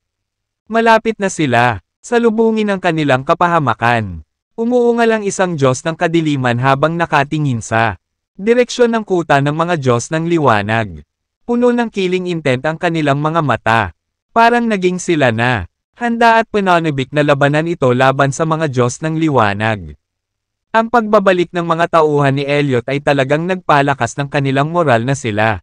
Speaker 1: Malapit na sila, salubungin ang kanilang kapahamakan. Umuungal ang isang Diyos ng kadiliman habang nakatingin sa direksyon ng kuta ng mga Diyos ng liwanag. Puno ng killing intent ang kanilang mga mata. Parang naging sila na handa at pananabik na labanan ito laban sa mga Diyos ng liwanag. Ang pagbabalik ng mga tauhan ni Elliot ay talagang nagpalakas ng kanilang moral na sila.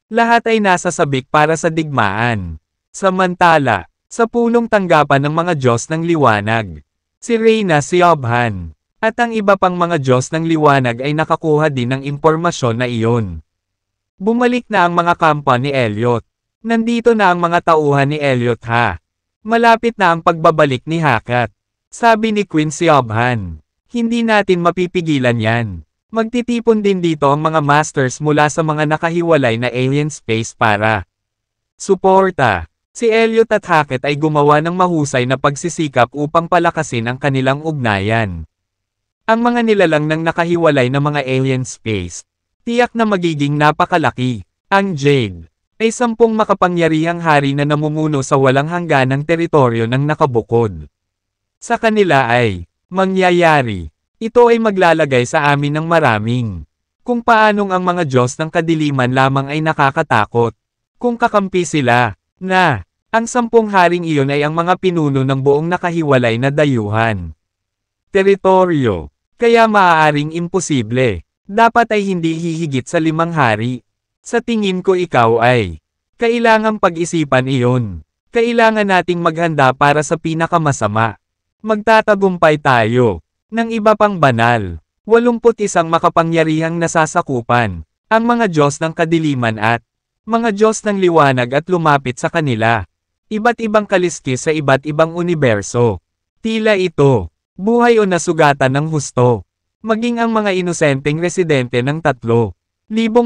Speaker 1: Lahat ay nasa sabik para sa digmaan. Samantala, sa punong tanggapan ng mga Diyos ng liwanag, si Reyna Siobhan, at ang iba pang mga Diyos ng liwanag ay nakakuha din ng impormasyon na iyon. Bumalik na ang mga kampa ni Elliot. Nandito na ang mga tauhan ni Elliot ha. Malapit na ang pagbabalik ni Hakat. Sabi ni Queen Siobhan. Hindi natin mapipigilan yan. Magtitipon din dito ang mga masters mula sa mga nakahiwalay na alien space para suporta. Si Elliot at Hakat ay gumawa ng mahusay na pagsisikap upang palakasin ang kanilang ugnayan. Ang mga nilalang ng nakahiwalay na mga alien space, tiyak na magiging napakalaki. Ang Jade ay 10 makapangyarihang hari na namumuno sa walang hangganang teritoryo ng nakabukod. Sa kanila ay mangyayari. Ito ay maglalagay sa amin ng maraming kung paanong ang mga Diyos ng kadiliman lamang ay nakakatakot. Kung kakampi sila, na ang 10 haring iyon ay ang mga pinuno ng buong nakahiwalay na dayuhan. Teritoryo. Kaya maaaring imposible. Dapat ay hindi hihigit sa 5 hari. Sa tingin ko ikaw ay kailangang pag-isipan iyon. Kailangan nating maghanda para sa pinakamasama. Magtatagumpay tayo ng iba pang banal. 81 makapangyarihang nasasakupan. Ang mga Diyos ng kadiliman at mga Diyos ng liwanag at lumapit sa kanila. Iba't ibang kaliskis sa iba't ibang universo. Tila ito, buhay o nasugatan ng husto. Maging ang mga inosenteng residente ng 3,000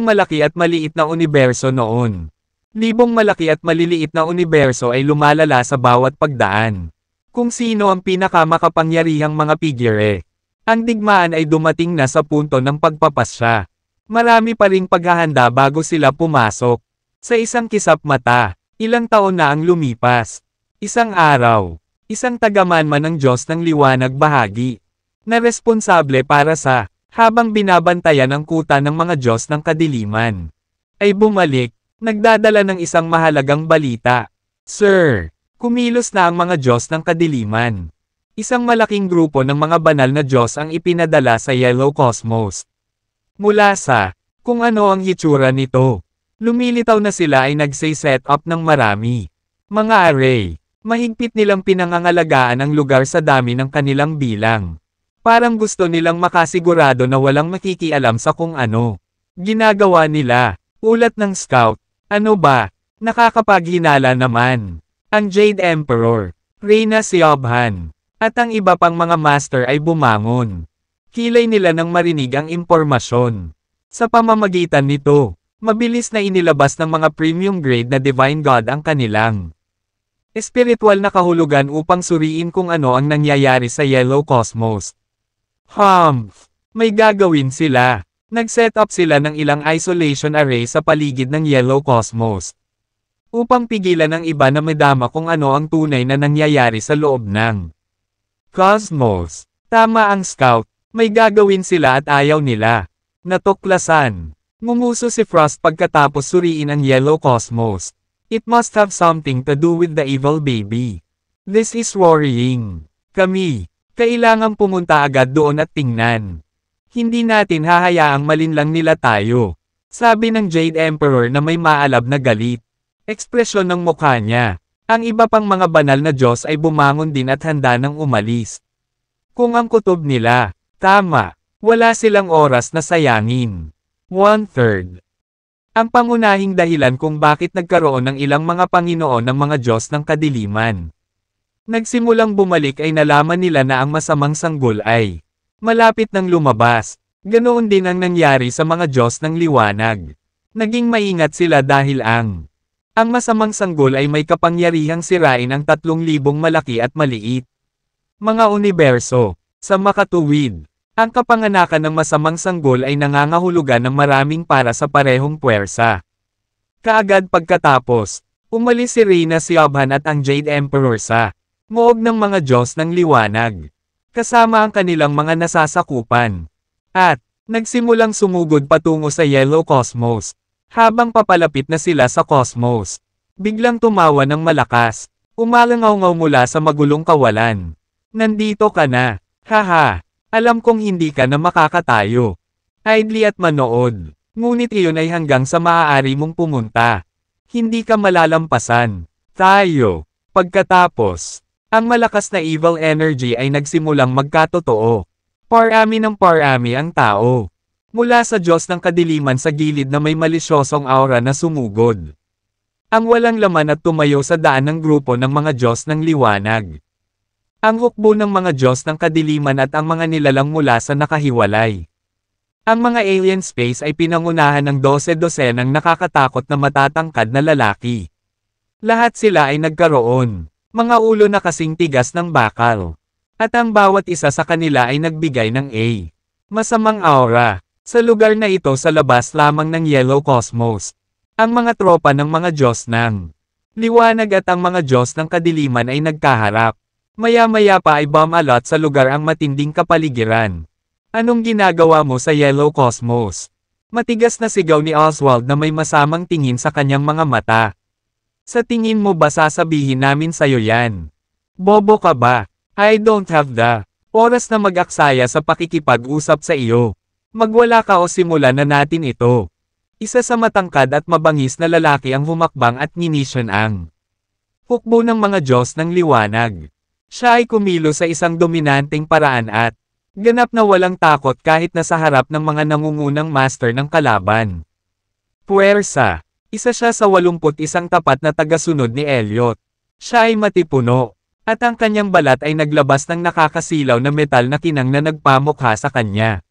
Speaker 1: malaki at maliit na universo noon. 1,000 malaki at maliliit na universo ay lumalala sa bawat pagdaan. kung sino ang pinakamakapangyarihang mga figure. Ang digmaan ay dumating na sa punto ng pagpapasya. Marami pa ring paghahanda bago sila pumasok. Sa isang kisap mata, ilang taon na ang lumipas. Isang araw, isang tagamanman ng Diyos ng liwanag bahagi, na responsable para sa, habang binabantayan ang kuta ng mga Diyos ng kadiliman, ay bumalik, nagdadala ng isang mahalagang balita. Sir, kumilos na ang mga Diyos ng kadiliman. Isang malaking grupo ng mga banal na Diyos ang ipinadala sa Yellow Cosmos. Mula sa, kung ano ang hitsura nito, lumilitaw na sila ay nagsay-set up ng marami. Mga array, mahigpit nilang pinangangalagaan ang lugar sa dami ng kanilang bilang. Parang gusto nilang makasigurado na walang makikialam sa kung ano ginagawa nila. Ulat ng scout, ano ba, nakakapaghinala naman. Ang Jade Emperor, Reyna Siobhan, at ang iba pang mga master ay bumangon. Kilay nila nang marinig ang impormasyon. Sa pamamagitan nito, mabilis na inilabas ng mga premium grade na Divine God ang kanilang espiritual na kahulugan upang suriin kung ano ang nangyayari sa Yellow Cosmos. May gagawin sila. Nag-set up sila ng ilang isolation array sa paligid ng Yellow Cosmos, upang pigilan ng iba na madama kung ano ang tunay na nangyayari sa loob ng Cosmos. Tama ang scout, may gagawin sila at ayaw nila. Natuklasan. Ngumuso si Frost pagkatapos suriin ang Yellow Cosmos. It must have something to do with the evil baby. This is worrying. Kailangang pumunta agad doon at tingnan. Hindi natin hahayaang malinlang nila tayo. Sabi ng Jade Emperor na may maalab na galit. Ekspresyon ng mukha niya. Ang iba pang mga banal na Diyos ay bumangon din at handa nang umalis. Kung ang kutob nila, tama, wala silang oras na sayangin. 1/3. Ang pangunahing dahilan kung bakit nagkaroon ng ilang mga Panginoon ng mga Diyos ng kadiliman. Nagsimulang bumalik ay nalaman nila na ang masamang sanggol ay malapit nang lumabas. Ganoon din ang nangyari sa mga Diyos ng liwanag. Naging maingat sila dahil ang masamang sanggol ay may kapangyarihang sirain ang 3,000 malaki at maliit mga universo. Sa makatuwid, ang kapanganakan ng masamang sanggol ay nangangahulugan ng maraming para sa parehong puwersa. Kaagad pagkatapos, umalis si Reyna Siobhan at ang Jade Emperor sa moob ng mga Diyos ng liwanag, kasama ang kanilang mga nasasakupan, at nagsimulang sumugod patungo sa Yellow Cosmos. Habang papalapit na sila sa Cosmos, biglang tumawa ng malakas, umalangaw-ngaw mula sa magulong kawalan. Nandito ka na, haha, alam kong hindi ka na makakatayo. Idly at manood, ngunit iyon ay hanggang sa maaari mong pumunta. Hindi ka malalampasan. Tayo. Pagkatapos, ang malakas na evil energy ay nagsimulang magkatotoo. Parami ng parami ang tao. Mula sa Diyos ng kadiliman sa gilid na may malisyosong aura na sumugod. Ang walang laman at tumayo sa daan ng grupo ng mga Diyos ng liwanag. Ang hukbo ng mga Diyos ng kadiliman at ang mga nilalang mula sa nakahiwalay. Ang mga alien space ay pinangunahan ng 12 ng nakakatakot na matatangkad na lalaki. Lahat sila ay nagkaroon, mga ulo na kasing tigas ng bakal. At ang bawat isa sa kanila ay nagbigay ng masamang aura. Sa lugar na ito sa labas lamang ng Yellow Cosmos, ang mga tropa ng mga Diyos ng liwanag at ang mga Diyos ng kadiliman ay nagkaharap. Maya-maya pa ay bomb-alot sa lugar ang matinding kapaligiran. Anong ginagawa mo sa Yellow Cosmos? Matigas na sigaw ni Oswald na may masamang tingin sa kanyang mga mata. Sa tingin mo ba sasabihin namin sa'yo yan? Bobo ka ba? I don't have the oras na mag-aksaya sa pakikipag-usap sa iyo. Magwala ka o simulan na natin ito. Isa sa matangkad at mabangis na lalaki ang humakbang at nginisyon ang hukbo ng mga Diyos ng liwanag. Siya ay kumilos sa isang dominanteng paraan at ganap na walang takot kahit nasa harap ng mga nangungunang master ng kalaban. Puwersa. Isa siya sa 81 tapat na tagasunod ni Elliot. Siya ay matipuno, at ang kanyang balat ay naglabas ng nakakasilaw na metal na kinang na nagpamukha sa kanya.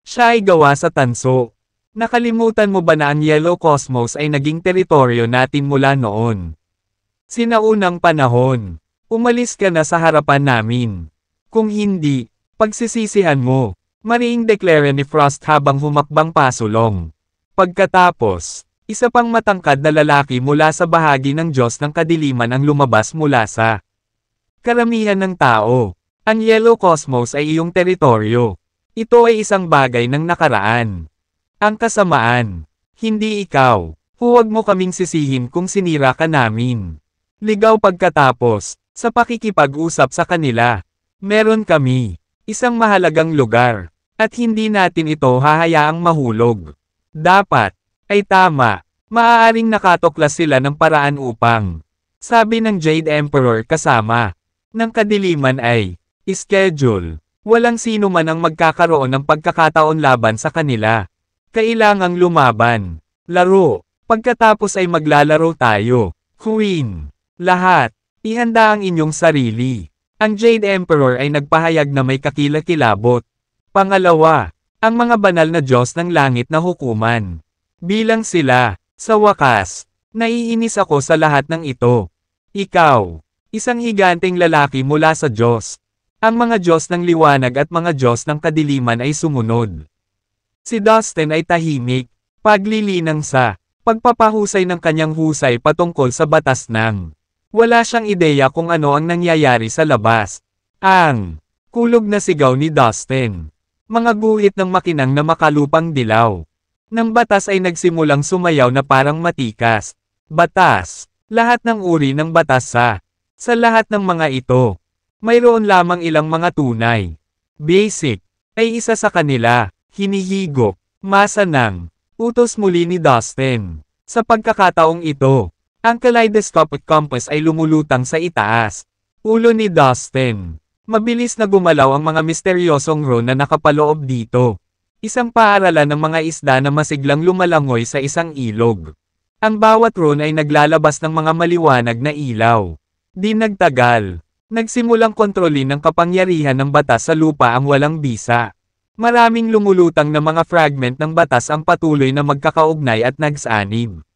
Speaker 1: Siya ay gawa sa tanso. Nakalimutan mo ba na ang Yellow Cosmos ay naging teritoryo natin mula noon? Sinaunang panahon. Umalis ka na sa harapan namin. Kung hindi, pagsisisihan mo, mariing deklara ni Frost habang humakbang pasulong. Pagkatapos, isa pang matangkad na lalaki mula sa bahagi ng Diyos ng Kadiliman ang lumabas mula sa karamihan ng tao. Ang Yellow Cosmos ay iyong teritoryo. Ito ay isang bagay ng nakaraan. Ang kasamaan, hindi ikaw. Huwag mo kaming sisihin kung sinira ka namin. Ligaw pagkatapos, sa pakikipag-usap sa kanila. Meron kami, isang mahalagang lugar, at hindi natin ito hahayaang mahulog. Dapat, ay tama, maaaring nakatuklas sila ng paraan upang, sabi ng Jade Emperor kasama, ng kadiliman ay, schedule. Walang sino man ang magkakaroon ng pagkakataon laban sa kanila. Kailangang lumaban. Laro. Pagkatapos ay maglalaro tayo. Queen. Lahat. Ihanda ang inyong sarili. Ang Jade Emperor ay nagpahayag na may kakilakilabot. Pangalawa, ang mga banal na Diyos ng langit na hukuman. Bilang sila, sa wakas, naiinis ako sa lahat ng ito. Ikaw, isang higanteng lalaki mula sa Diyos. Ang mga Diyos ng liwanag at mga Diyos ng kadiliman ay sumunod. Si Dustin ay tahimik, paglilinang sa pagpapahusay ng kanyang husay patungkol sa batas ng. Wala siyang ideya kung ano ang nangyayari sa labas. Ang kulog na sigaw ni Dustin. Mga guhit ng makinang na makalupang dilaw. Nang batas ay nagsimulang sumayaw na parang matikas. Batas. Lahat ng uri ng batas sa lahat ng mga ito. Mayroon lamang ilang mga tunay. Basic, ay isa sa kanila, hinihigop, masa ng, utos muli ni Dustin. Sa pagkakataong ito, ang kaleidoscopic compass ay lumulutang sa itaas. Ulo ni Dustin. Mabilis na gumalaw ang mga misteryosong rune na nakapaloob dito. Isang paaralan ng mga isda na masiglang lumalangoy sa isang ilog. Ang bawat rune ay naglalabas ng mga maliwanag na ilaw. Di nagtagal. Nagsimulang kontrolin ng kapangyarihan ng batas sa lupa ang walang bisa. Maraming lumulutang na mga fragment ng batas ang patuloy na magkakaugnay at nagsanib.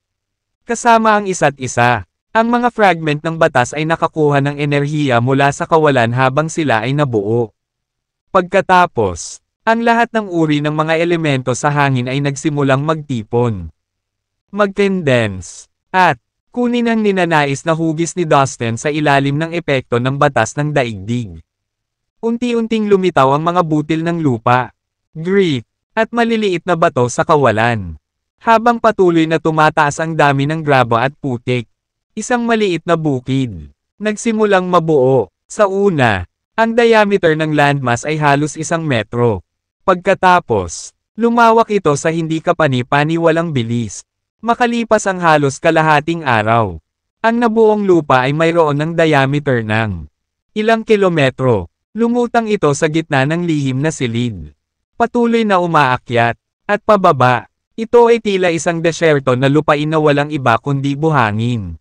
Speaker 1: Kasama ang isa't isa, ang mga fragment ng batas ay nakakuha ng enerhiya mula sa kawalan habang sila ay nabuo. Pagkatapos, ang lahat ng uri ng mga elemento sa hangin ay nagsimulang magtipon, mag-condense, at kunin ang ninanais na hugis ni Dustin sa ilalim ng epekto ng batas ng daigdig. Unti-unting lumitaw ang mga butil ng lupa, grit, at maliliit na bato sa kawalan. Habang patuloy na tumataas ang dami ng graba at putik, isang maliit na bukid, nagsimulang mabuo. Sa una, ang diameter ng landmass ay halos 1 metro. Pagkatapos, lumawak ito sa hindi kapani-paniwalang bilis. Makalipas ang halos kalahating araw, ang nabuong lupa ay mayroon ng diameter ng ilang kilometro. Lumutang ito sa gitna ng lihim na silid. Patuloy na umaakyat, at pababa. Ito ay tila isang desyerto na lupain na walang iba kundi buhangin.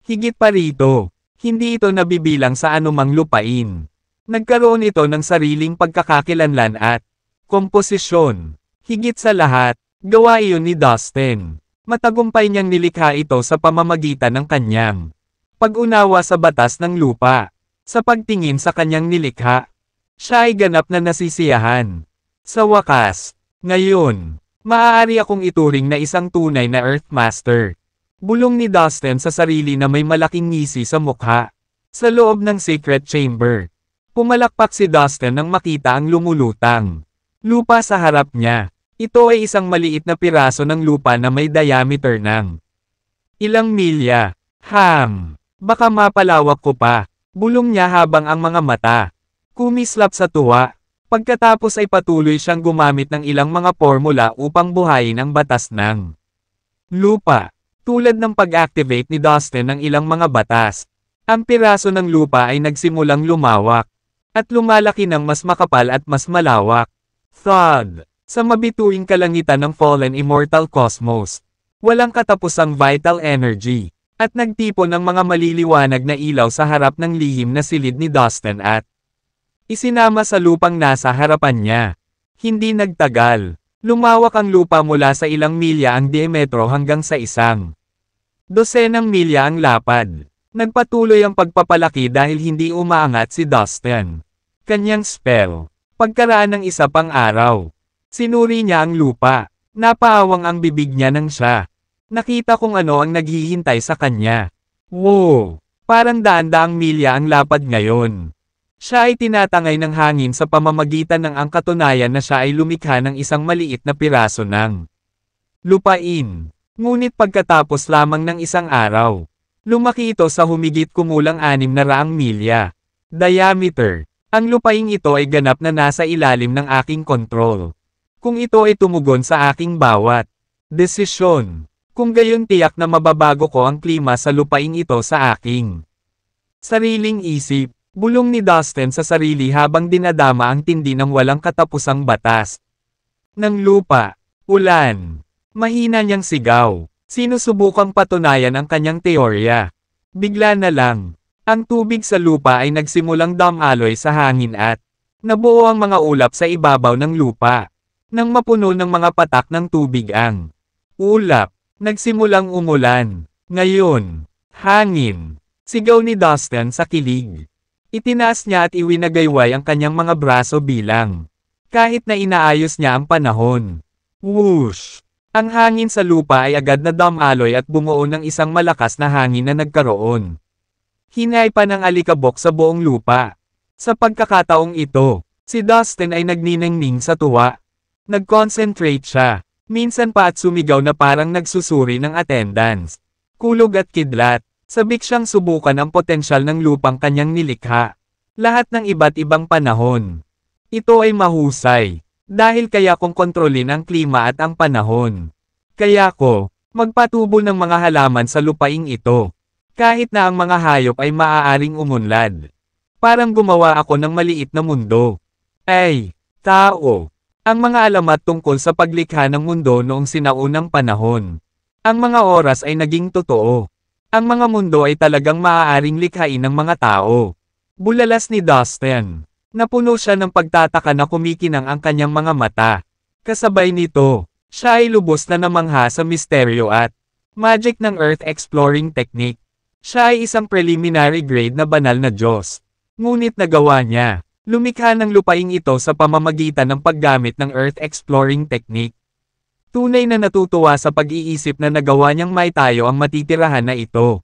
Speaker 1: Higit pa rito, hindi ito nabibilang sa anumang lupain. Nagkaroon ito ng sariling pagkakakilanlan at komposisyon. Higit sa lahat, gawa iyon ni Dustin. Matagumpay niyang nilikha ito sa pamamagitan ng kanyang pag-unawa sa batas ng lupa. Sa pagtingin sa kanyang nilikha, siya ay ganap na nasisiyahan. Sa wakas, ngayon, maaari akong ituring na isang tunay na Earthmaster. Bulong ni Dustin sa sarili na may malaking ngisi sa mukha. Sa loob ng secret chamber, pumalakpak si Dustin nang makita ang lumulutang lupa sa harap niya. Ito ay isang maliit na piraso ng lupa na may diameter ng ilang milya. Baka mapalawak ko pa, bulong niya habang ang mga mata kumislap sa tuwa. Pagkatapos ay patuloy siyang gumamit ng ilang mga formula upang buhayin ang batas ng lupa. Tulad ng pag-activate ni Dustin ng ilang mga batas, ang piraso ng lupa ay nagsimulang lumawak at lumalaki ng mas makapal at mas malawak. Thud! Sa mabituing kalangitan ng fallen immortal cosmos, walang katapusang vital energy, at nagtipon ng mga maliliwanag na ilaw sa harap ng lihim na silid ni Dustin at isinama sa lupang nasa harapan niya. Hindi nagtagal, lumawak ang lupa mula sa ilang milya ang diametro hanggang sa 1 dosenang milya ang lapad. Nagpatuloy ang pagpapalaki dahil hindi umaangat si Dustin. Kanyang spell. Pagkaraan ng isa pang araw. Sinuri niya ang lupa. Napaawang ang bibig niya nang siya. Nakita kung ano ang naghihintay sa kanya. Wow! Parang daan-daang milya ang lapad ngayon. Siya ay tinatangay ng hangin sa pamamagitan ng ang katunayan na siya ay lumikha ng isang maliit na piraso ng lupain. Ngunit pagkatapos lamang ng isang araw, lumaki ito sa humigit kumulang 600 milya diameter. Ang lupaing ito ay ganap na nasa ilalim ng aking kontrol. Kung ito ay tumugon sa aking bawat desisyon, kung gayon tiyak na mababago ko ang klima sa lupaing ito sa aking sariling isip. Bulong ni Dustin sa sarili habang dinadama ang tindi ng walang katapusang batas ng lupa. Ulan. Mahina niyang sigaw. Sinusubukang patunayan ang kanyang teorya. Bigla na lang, ang tubig sa lupa ay nagsimulang dumaloy sa hangin at nabuo ang mga ulap sa ibabaw ng lupa. Nang mapuno ng mga patak ng tubig ang ulap, nagsimulang umulan. Ngayon, hangin. Sigaw ni Dustin sa kilig. Itinaas niya at iwinagayway ang kanyang mga braso bilang kahit na inaayos niya ang panahon. Whoosh! Ang hangin sa lupa ay agad na dumaloy at bumuo ng isang malakas na hangin na nagkaroon. Hinay pa ng alikabok sa buong lupa. Sa pagkakataong ito, si Dustin ay nagniningning sa tuwa. Nag-concentrate siya, minsan pa at sumigaw na parang nagsusuri ng attendance. Kulog at kidlat. Sabik siyang subukan ang potensyal ng lupang kanyang nilikha. Lahat ng iba't ibang panahon. Ito ay mahusay. Dahil kaya kong kontrolin ang klima at ang panahon. Kaya ko, magpatubo ng mga halaman sa lupaing ito. Kahit na ang mga hayop ay maaaring umunlad. Parang gumawa ako ng maliit na mundo. Ay, tao. Ang mga alamat tungkol sa paglikha ng mundo noong sinaunang panahon. Ang mga oras ay naging totoo. Ang mga mundo ay talagang maaaring likhain ng mga tao. Bulalas ni Dustin. Napuno siya ng pagtataka na kumikinang ang kanyang mga mata. Kasabay nito, siya ay lubos na namangha sa misteryo at magic ng Earth Exploring Technique. Siya ay isang preliminary grade na banal na Diyos. Ngunit nagawa niya, lumikha ng lupaing ito sa pamamagitan ng paggamit ng Earth Exploring Technique. Tunay na natutuwa sa pag-iisip na nagawa niyang maitayo ang matitirahan na ito.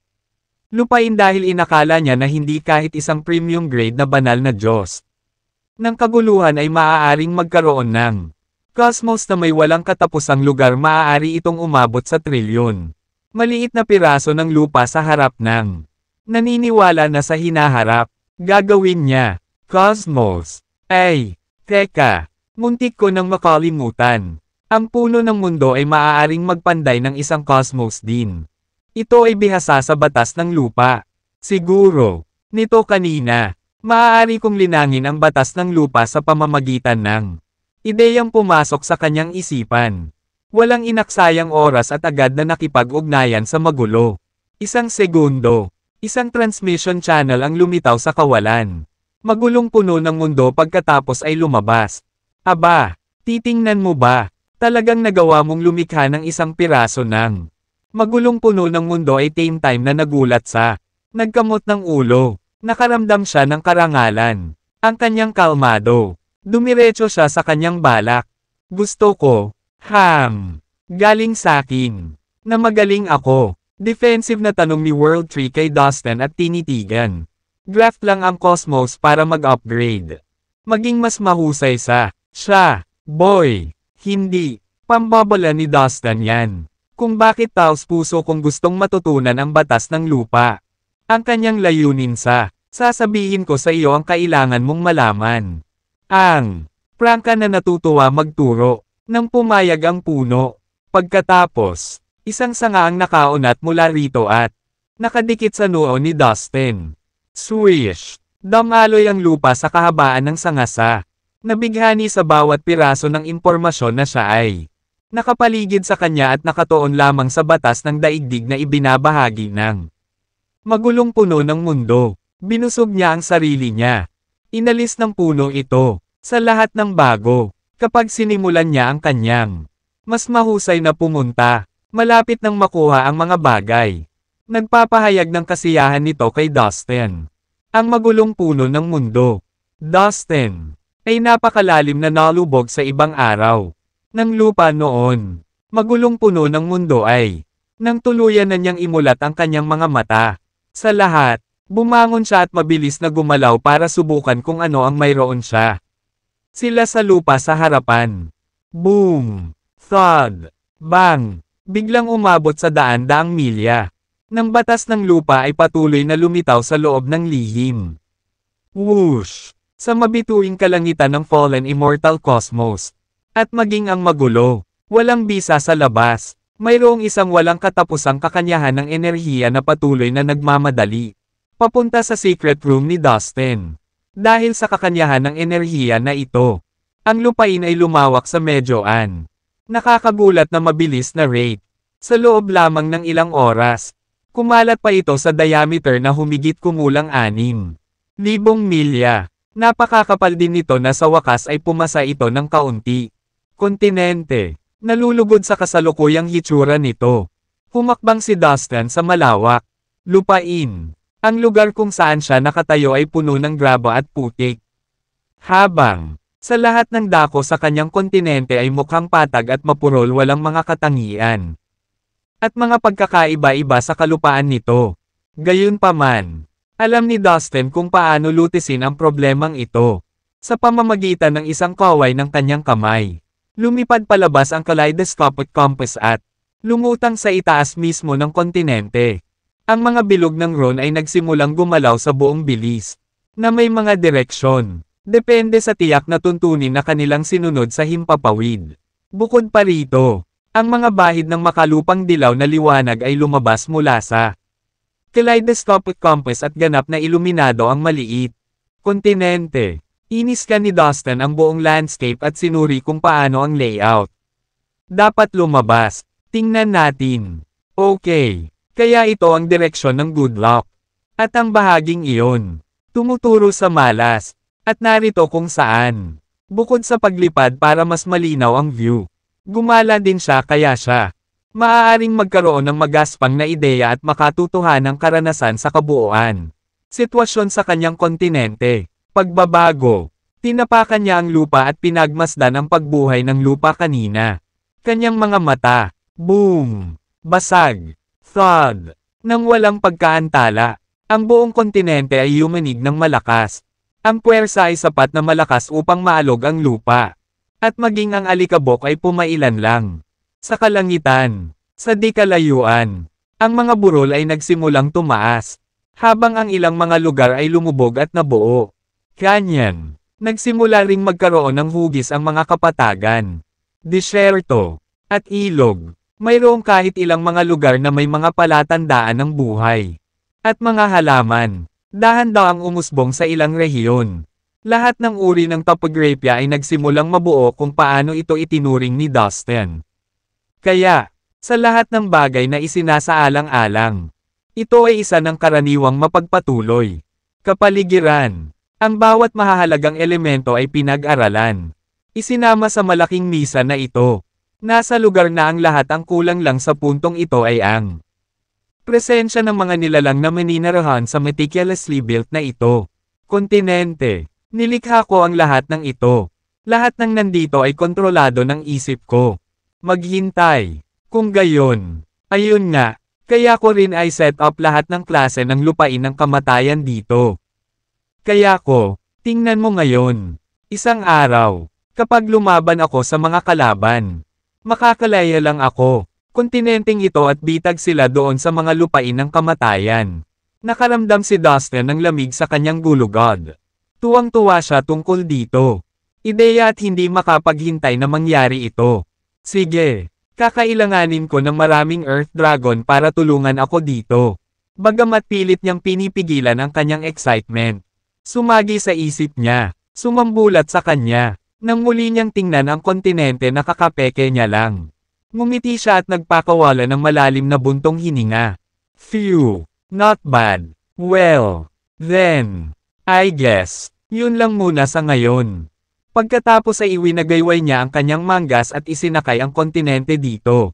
Speaker 1: Lupain dahil inakala niya na hindi kahit isang premium grade na banal na Diyos. Nang kaguluhan ay maaaring magkaroon ng cosmos na may walang katapusang lugar, maaari itong umabot sa trilyon. Maliit na piraso ng lupa sa harap ng naniniwala na sa hinaharap. Gagawin niya. Cosmos. Ay, teka, muntik ko nang makalimutan. Ang puno ng mundo ay maaaring magpanday ng isang cosmos din. Ito ay bihasa sa batas ng lupa. Siguro, nito kanina, maaari kong linangin ang batas ng lupa sa pamamagitan ng ideyang pumasok sa kanyang isipan. Walang inaksayang oras at agad na nakipag-ugnayan sa magulo. Isang segundo, isang transmission channel ang lumitaw sa kawalan. Magulong puno ng mundo pagkatapos ay lumabas. Aba, titingnan mo ba? Talagang nagawa mong lumikha ng isang piraso ng magulong puno ng mundo ay same time na nagulat sa nagkamot ng ulo. Nakaramdam siya ng karangalan. Ang kanyang kalmado. Dumiretso siya sa kanyang balak. Gusto ko, galing sakin, na magaling ako. Defensive na tanong ni World Tree kay Dustin at tinitigan. Graft lang ang cosmos para mag-upgrade. Maging mas mahusay sa siya, boy. Hindi. Pambabala ni Dustin yan. Kung bakit taos puso kung gustong matutunan ang batas ng lupa. Ang kanyang layunin sa, sasabihin ko sa iyo ang kailangan mong malaman. Ang, prangka na natutuwa magturo, nang pumayag ang puno. Pagkatapos, isang sanga ang nakaunat mula rito at nakadikit sa noo ni Dustin. Swish! Damaloy ang lupa sa kahabaan ng sanga sa nabighani sa bawat piraso ng impormasyon na siya ay nakapaligid sa kanya at nakatuon lamang sa batas ng daigdig na ibinabahagi ng magulong puno ng mundo. Binusog niya ang sarili niya. Inalis ng puno ito sa lahat ng bago. Kapag sinimulan niya ang kanyang mas mahusay na pumunta, malapit nang makuha ang mga bagay. Nagpapahayag ng kasiyahan nito kay Dustin. Ang magulong puno ng mundo. Dustin ay napakalalim na nalubog sa ibang araw ng lupa noon. Magulong puno ng mundo ay nang tuluyan na niyang imulat ang kanyang mga mata. Sa lahat, bumangon siya at mabilis na gumalaw para subukan kung ano ang mayroon siya. Sila sa lupa sa harapan. Boom! Thud! Bang! Biglang umabot sa daan-daang milya. Nang batas ng lupa ay patuloy na lumitaw sa loob ng lihim. Whoosh! Sa mabituing kalangitan ng fallen immortal cosmos. At maging ang magulo. Walang bisa sa labas. Mayroong isang walang katapusang kakanyahan ng enerhiya na patuloy na nagmamadali. Papunta sa secret room ni Dustin. Dahil sa kakanyahan ng enerhiya na ito, ang lupain ay lumawak sa medyoan. Nakakagulat na mabilis na rate. Sa loob lamang ng ilang oras, kumalat pa ito sa diameter na humigit kumulang 6,000 milya. Napakakapal din nito na sa wakas ay pumasa ito ng kaunti. Kontinente. Nalulugod sa kasalukuyang hitsura nito. Humakbang si Dustin sa malawak. Lupain. Ang lugar kung saan siya nakatayo ay puno ng graba at putik. Habang, sa lahat ng dako sa kanyang kontinente ay mukhang patag at mapurol walang mga katangian. At mga pagkakaiba-iba sa kalupaan nito. Gayunpaman, alam ni Dustin kung paano lutisin ang problemang ito. Sa pamamagitan ng isang kaway ng kanyang kamay. Lumipad palabas ang kaleidoscopic compass at lumutang sa itaas mismo ng kontinente. Ang mga bilog ng Ron ay nagsimulang gumalaw sa buong bilis, na may mga direksyon, depende sa tiyak na tuntunin na kanilang sinunod sa himpapawid. Bukod pa rito, ang mga bahid ng makalupang dilaw na liwanag ay lumabas mula sa kaleidoscopic compass at ganap na iluminado ang maliit kontinente. Iniskan ni Dustin ang buong landscape at sinuri kung paano ang layout. Dapat lumabas. Tingnan natin. Okay. Kaya ito ang direksyon ng good luck. At ang bahaging iyon, tumuturo sa malas. At narito kung saan. Bukod sa paglipad para mas malinaw ang view. Gumala din siya kaya siya maaaring magkaroon ng magaspang na ideya at makatutuhanang karanasan sa kabuuan. Sitwasyon sa kanyang kontinente. Pagbabago. Tinapakan niya ang lupa at pinagmasdan ang pagbuhay ng lupa kanina. Kanyang mga mata. Boom! Basag. Thud. Nang walang pagkaantala. Ang buong kontinente ay yumanig ng malakas. Ang puwersa ay sapat na malakas upang maalog ang lupa. At maging ang alikabok ay pumailan lang. Sa kalangitan. Sa di kalayuan. Ang mga burol ay nagsimulang tumaas. Habang ang ilang mga lugar ay lumubog at nabuo. Kanyan. Nagsimula ring magkaroon ng hugis ang mga kapatagan. Disyerto. At ilog. Mayroong kahit ilang mga lugar na may mga palatandaan ng buhay. At mga halaman. Dahan-dahang umusbong sa ilang rehiyon. Lahat ng uri ng topography ay nagsimulang mabuo kung paano ito itinuring ni Dustin. Kaya, sa lahat ng bagay na isinasaalang-alang, ito ay isa ng karaniwang mapagpatuloy. Kapaligiran. Ang bawat mahahalagang elemento ay pinag-aralan. Isinama sa malaking misa na ito. Nasa lugar na ang lahat ang kulang lang sa puntong ito ay ang presensya ng mga nilalang na maninirahan sa meticulously built na ito. Kontinente. Nilikha ko ang lahat ng ito. Lahat ng nandito ay kontrolado ng isip ko. Maghintay. Kung gayon. Ayun nga. Kaya ko rin ay set up lahat ng klase ng lupain ng kamatayan dito. Kaya ko, tingnan mo ngayon. Isang araw, kapag lumaban ako sa mga kalaban, makakalaya lang ako. Kontinenteng ito at bitag sila doon sa mga lupain ng kamatayan. Nakaramdam si Dustin ng lamig sa kanyang gulugod. Tuwang-tuwa siya tungkol dito. Ideya at hindi makapaghintay na mangyari ito. Sige, kakailanganin ko ng maraming Earth Dragon para tulungan ako dito. Bagamat pilit niyang pinipigilan ang kanyang excitement. Sumagi sa isip niya, sumambulat sa kanya, nang muli niyang tingnan ang kontinente na kakapeke niya lang. Ngumiti siya at nagpakawala ng malalim na buntong hininga. Phew, not bad. Well, then, I guess, yun lang muna sa ngayon. Pagkatapos ay iwinagayway niya ang kanyang manggas at isinakay ang kontinente dito.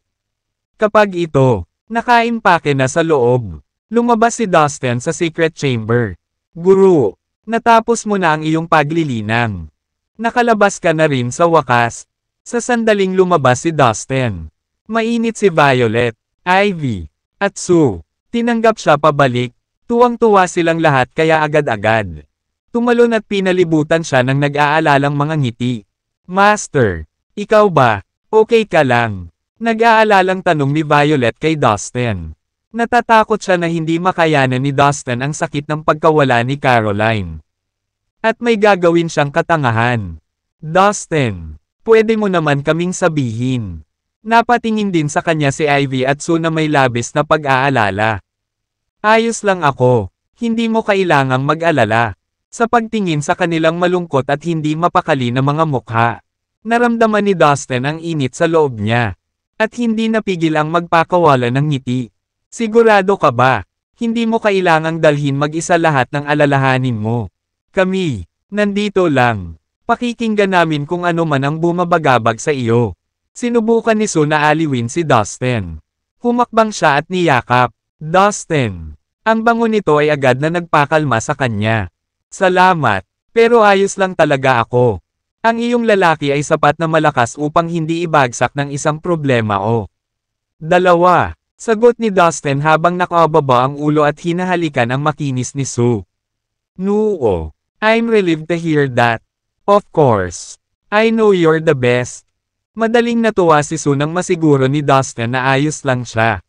Speaker 1: Kapag ito, Nakaimpake na sa loob. Lumabas si Dustin sa secret chamber. Guru, natapos mo na ang iyong paglilinang. Nakalabas ka na rin sa wakas. Sa sandaling lumabas si Dustin. Mainit si Violet, Ivy, at Sue. Tinanggap siya pabalik. Tuwang-tuwa silang lahat kaya agad-agad. Tumalon at pinalibutan siya ng nag-aalalang mga ngiti. Master, ikaw ba? Okay ka lang? Nag-aalalang tanong ni Violet kay Dustin. Natatakot siya na hindi makayanan ni Dustin ang sakit ng pagkawala ni Caroline. At may gagawin siyang katangahan. Dustin, pwede mo naman kaming sabihin. Napatingin din sa kanya si Ivy at Sue na may labis na pag-aalala. Ayos lang ako, hindi mo kailangang mag-alala. Sa pagtingin sa kanilang malungkot at hindi mapakali na mga mukha. Naramdaman ni Dustin ang init sa loob niya. At hindi napigil ang magpakawala ng ngiti. Sigurado ka ba? Hindi mo kailangang dalhin mag-isa lahat ng alalahanin mo. Kami, nandito lang. Pakikinggan namin kung ano man ang bumabagabag sa iyo. Sinubukan ni Sue na aliwin si Dustin. Humakbang siya at niyakap. Dustin, ang bango nito ay agad na nagpakalma sa kanya. Salamat, pero ayos lang talaga ako. Ang iyong lalaki ay sapat na malakas upang hindi ibagsak ng isang problema o. Dalawa, sagot ni Dustin habang nakababa ang ulo at hinahalikan ang makinis ni Sue. No, I'm relieved to hear that. Of course, I know you're the best. Madaling natuwa si Sue nang masiguro ni Dustin na ayos lang siya.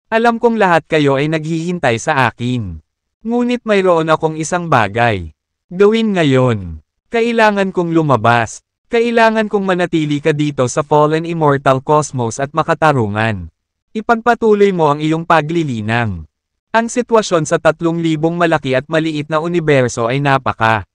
Speaker 1: Alam kong lahat kayo ay naghihintay sa akin. Ngunit mayroon akong isang bagay. Gawin ngayon. Kailangan kong lumabas. Kailangan kong manatili ka dito sa Fallen Immortal Cosmos at makatarungan. Ipagpatuloy mo ang iyong paglilinang. Ang sitwasyon sa 3,000 malaki at maliit na universo ay napaka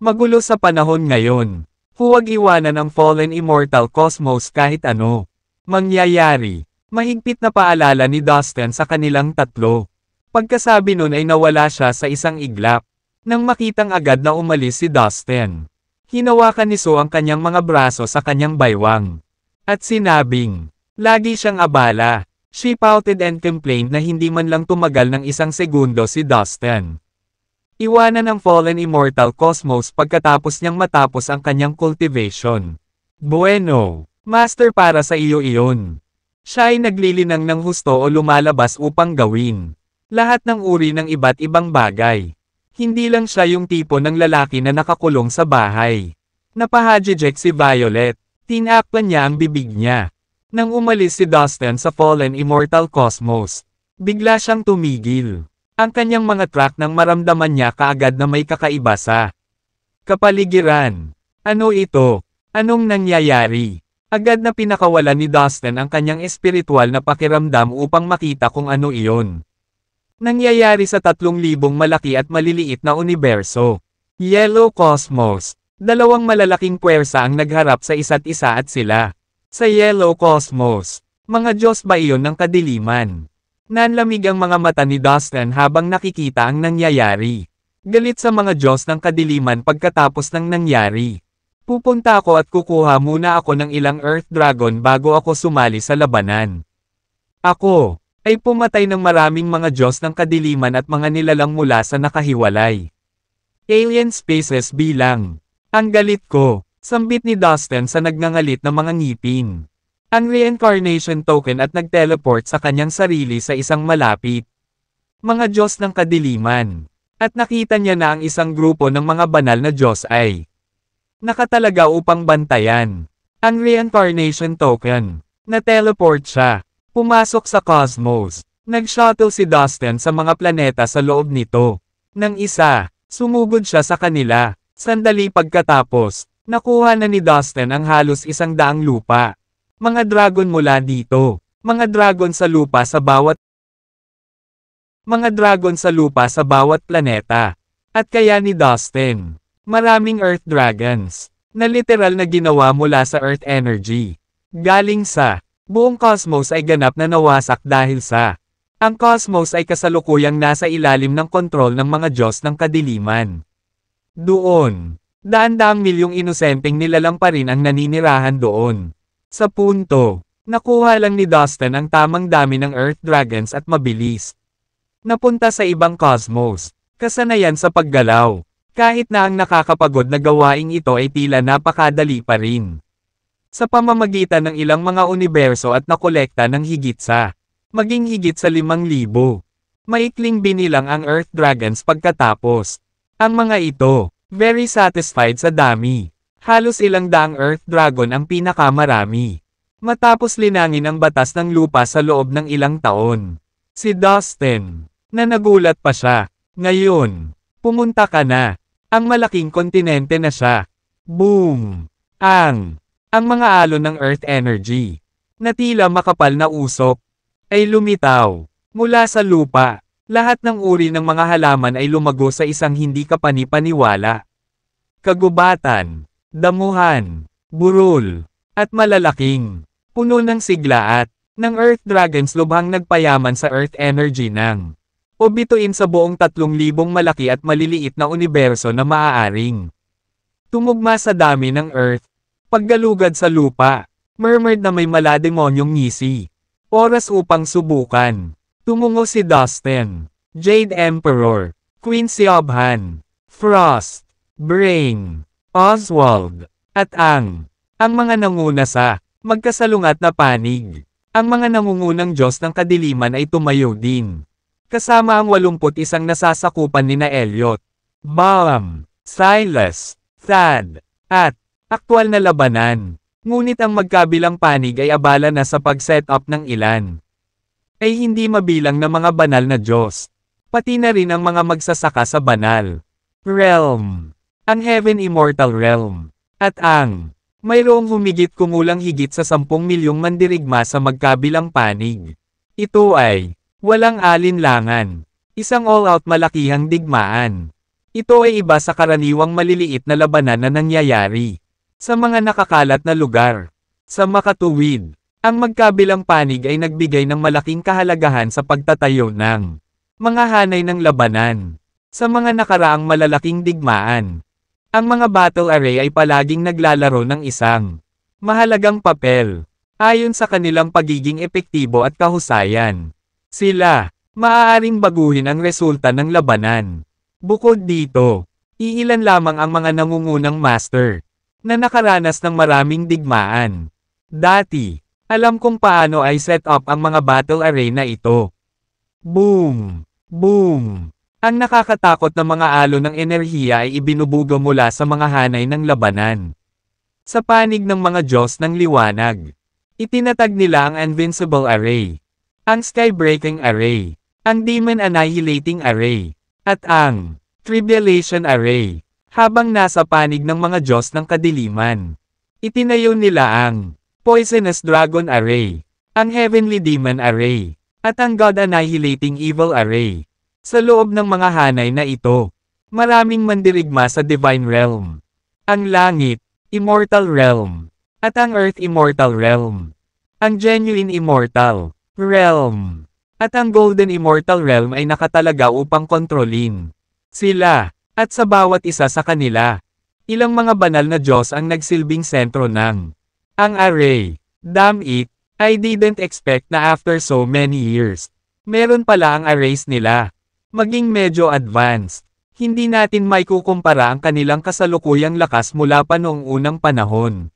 Speaker 1: magulo sa panahon ngayon. Huwag iwanan ang Fallen Immortal Cosmos kahit ano mangyayari. Mahigpit na paalala ni Dustin sa kanilang tatlo. Pagkasabi nun ay nawala siya sa isang iglap. Nang makitang agad na umalis si Dustin. Hinawakan ni Sue ang kanyang mga braso sa kanyang baywang. At sinabing, lagi siyang abala. She pouted and complained na hindi man lang tumagal ng isang segundo si Dustin. Iwanan ang Fallen Immortal Cosmos pagkatapos niyang matapos ang kanyang cultivation. Bueno, Master, para sa iyo iyon. Siya ay naglilinang ng husto o lumalabas upang gawin lahat ng uri ng iba't ibang bagay. Hindi lang siya yung tipo ng lalaki na nakakulong sa bahay. Napahajijek si Violet. Tinakpan niya ang bibig niya. Nang umalis si Dustin sa Fallen Immortal Cosmos, bigla siyang tumigil. Ang kanyang mga track nang maramdaman niya kaagad na may kakaiba sa kapaligiran. Ano ito? Anong nangyayari? Agad na pinakawalan ni Dustin ang kanyang espiritual na pakiramdam upang makita kung ano iyon. Nangyayari sa 3,000 malaki at maliliit na universo. Yellow Cosmos. Dalawang malalaking puwersa ang nagharap sa isa't isa at sila. Sa Yellow Cosmos, mga Diyos ba iyon ng kadiliman? Nanlamig ang mga mata ni Dustin habang nakikita ang nangyayari. Galit sa mga Diyos ng kadiliman pagkatapos ng nangyari. Pupunta ako at kukuha muna ako ng ilang Earth Dragon bago ako sumali sa labanan. Ako ay pumatay ng maraming mga Diyos ng kadiliman at mga nilalang mula sa nakahiwalay. Alien species bilang. Ang galit ko, sambit ni Dustin sa nagngangalit na mga ngipin. Ang reincarnation token at nag-teleport sa kanyang sarili sa isang malapit. Mga Diyos ng kadiliman. At nakita niya na ang isang grupo ng mga banal na Diyos ay nakatalaga upang bantayan ang reincarnation token. Na-teleport siya. Pumasok sa cosmos. Nag-shuttle si Dustin sa mga planeta sa loob nito. Nang isa, sumugod siya sa kanila. Sandali pagkatapos, nakuha na ni Dustin ang halos 100 lupa. Mga dragon mula dito. Mga dragon sa lupa sa bawat planeta. At kaya ni Dustin, maraming Earth Dragons, na literal na ginawa mula sa Earth Energy. Galing sa buong cosmos ay ganap na nawasak dahil sa ang cosmos ay kasalukuyang nasa ilalim ng kontrol ng mga Diyos ng kadiliman. Doon, daan-daang milyong inosenteng nilalang pa rin ang naninirahan doon. Sa punto Nakuha lang ni Dustin ang tamang dami ng Earth Dragons at mabilis. Napunta sa ibang cosmos. Kasanayan sa paggalaw. Kahit na ang nakakapagod na gawaing ito ay tila napakadali pa rin. Sa pamamagitan ng ilang mga universo at nakolekta ng higit sa, maging higit sa 5,000. Maikling binilang ang Earth Dragons pagkatapos. Ang mga ito, very satisfied sa dami. Halos ilang daang Earth Dragon ang pinakamarami. Matapos linangin ang batas ng lupa sa loob ng ilang taon. Si Dustin, na nagulat pa siya. Ngayon, pumunta ka na. Ang malaking kontinente na siya. Boom! Ang mga alon ng Earth Energy, na tila makapal na usok, ay lumitaw. Mula sa lupa, lahat ng uri ng mga halaman ay lumago sa isang hindi kapani-paniwala. Kagubatan, damuhan, burol, at malalaking, puno ng sigla at, ng Earth Dragons lubhang nagpayaman sa Earth Energy ng, o bituin sa buong 3,000 malaki at maliliit na universo na maaaring tumugma sa dami ng Earth. Paggalugad sa lupa, murmured na may malademonyong ngisi. Oras upang subukan. Tumungo si Dustin, Jade Emperor, Queen Siobhan, Frost, Brain, Oswald, at ang mga nanguna sa magkasalungat na panig. Ang mga nangungunang Diyos ng kadiliman ay tumayo din. Kasama ang 81 nasasakupan nina Elliot, Balaam, Silas, Thad, at aktwal na labanan. Ngunit ang magkabilang panig ay abala na sa pag-set up ng ilan. Ay hindi mabilang na mga banal na Diyos. Pati na rin ang mga magsasaka sa banal realm. Ang Heaven Immortal Realm. At ang mayroong humigit kumulang higit sa 10 milyong mandirigma sa magkabilang panig. Ito ay walang alinlangan. Isang all-out malakihang digmaan. Ito ay iba sa karaniwang maliliit na labanan na nangyayari sa mga nakakalat na lugar. Sa makatuwid, ang magkabilang panig ay nagbigay ng malaking kahalagahan sa pagtatayo ng mga hanay ng labanan. Sa mga nakaraang malalaking digmaan, ang mga battle array ay palaging naglalaro ng isang mahalagang papel. Ayon sa kanilang pagiging epektibo at kahusayan, sila maaaring baguhin ang resulta ng labanan. Bukod dito, iilan lamang ang mga nangungunang master na nakaranas ng maraming digmaan. Dati, alam kung paano ay set up ang mga battle array na ito. Boom! Boom! Ang nakakatakot na mga alon ng enerhiya ay ibinubugo mula sa mga hanay ng labanan. Sa panig ng mga Diyos ng liwanag, itinatag nila ang Invincible Array, ang Skybreaking Array, ang Demon Annihilating Array, at ang Tribulation Array. Habang nasa panig ng mga Diyos ng kadiliman, itinayo nila ang Poisonous Dragon Array, ang Heavenly Demon Array, at ang God Annihilating Evil Array. Sa loob ng mga hanay na ito, maraming mandirigma sa Divine Realm, ang Langit, Immortal Realm, at ang Earth Immortal Realm, ang Genuine Immortal Realm, at ang Golden Immortal Realm ay nakatalaga upang kontrolin sila, at sa bawat isa sa kanila, ilang mga banal na Diyos ang nagsilbing sentro ng ang array. Damn it, I didn't expect na after so many years, meron pala ang arrays nila. Maging medyo advanced, hindi natin maikukumpara ang kanilang kasalukuyang lakas mula pa noong unang panahon.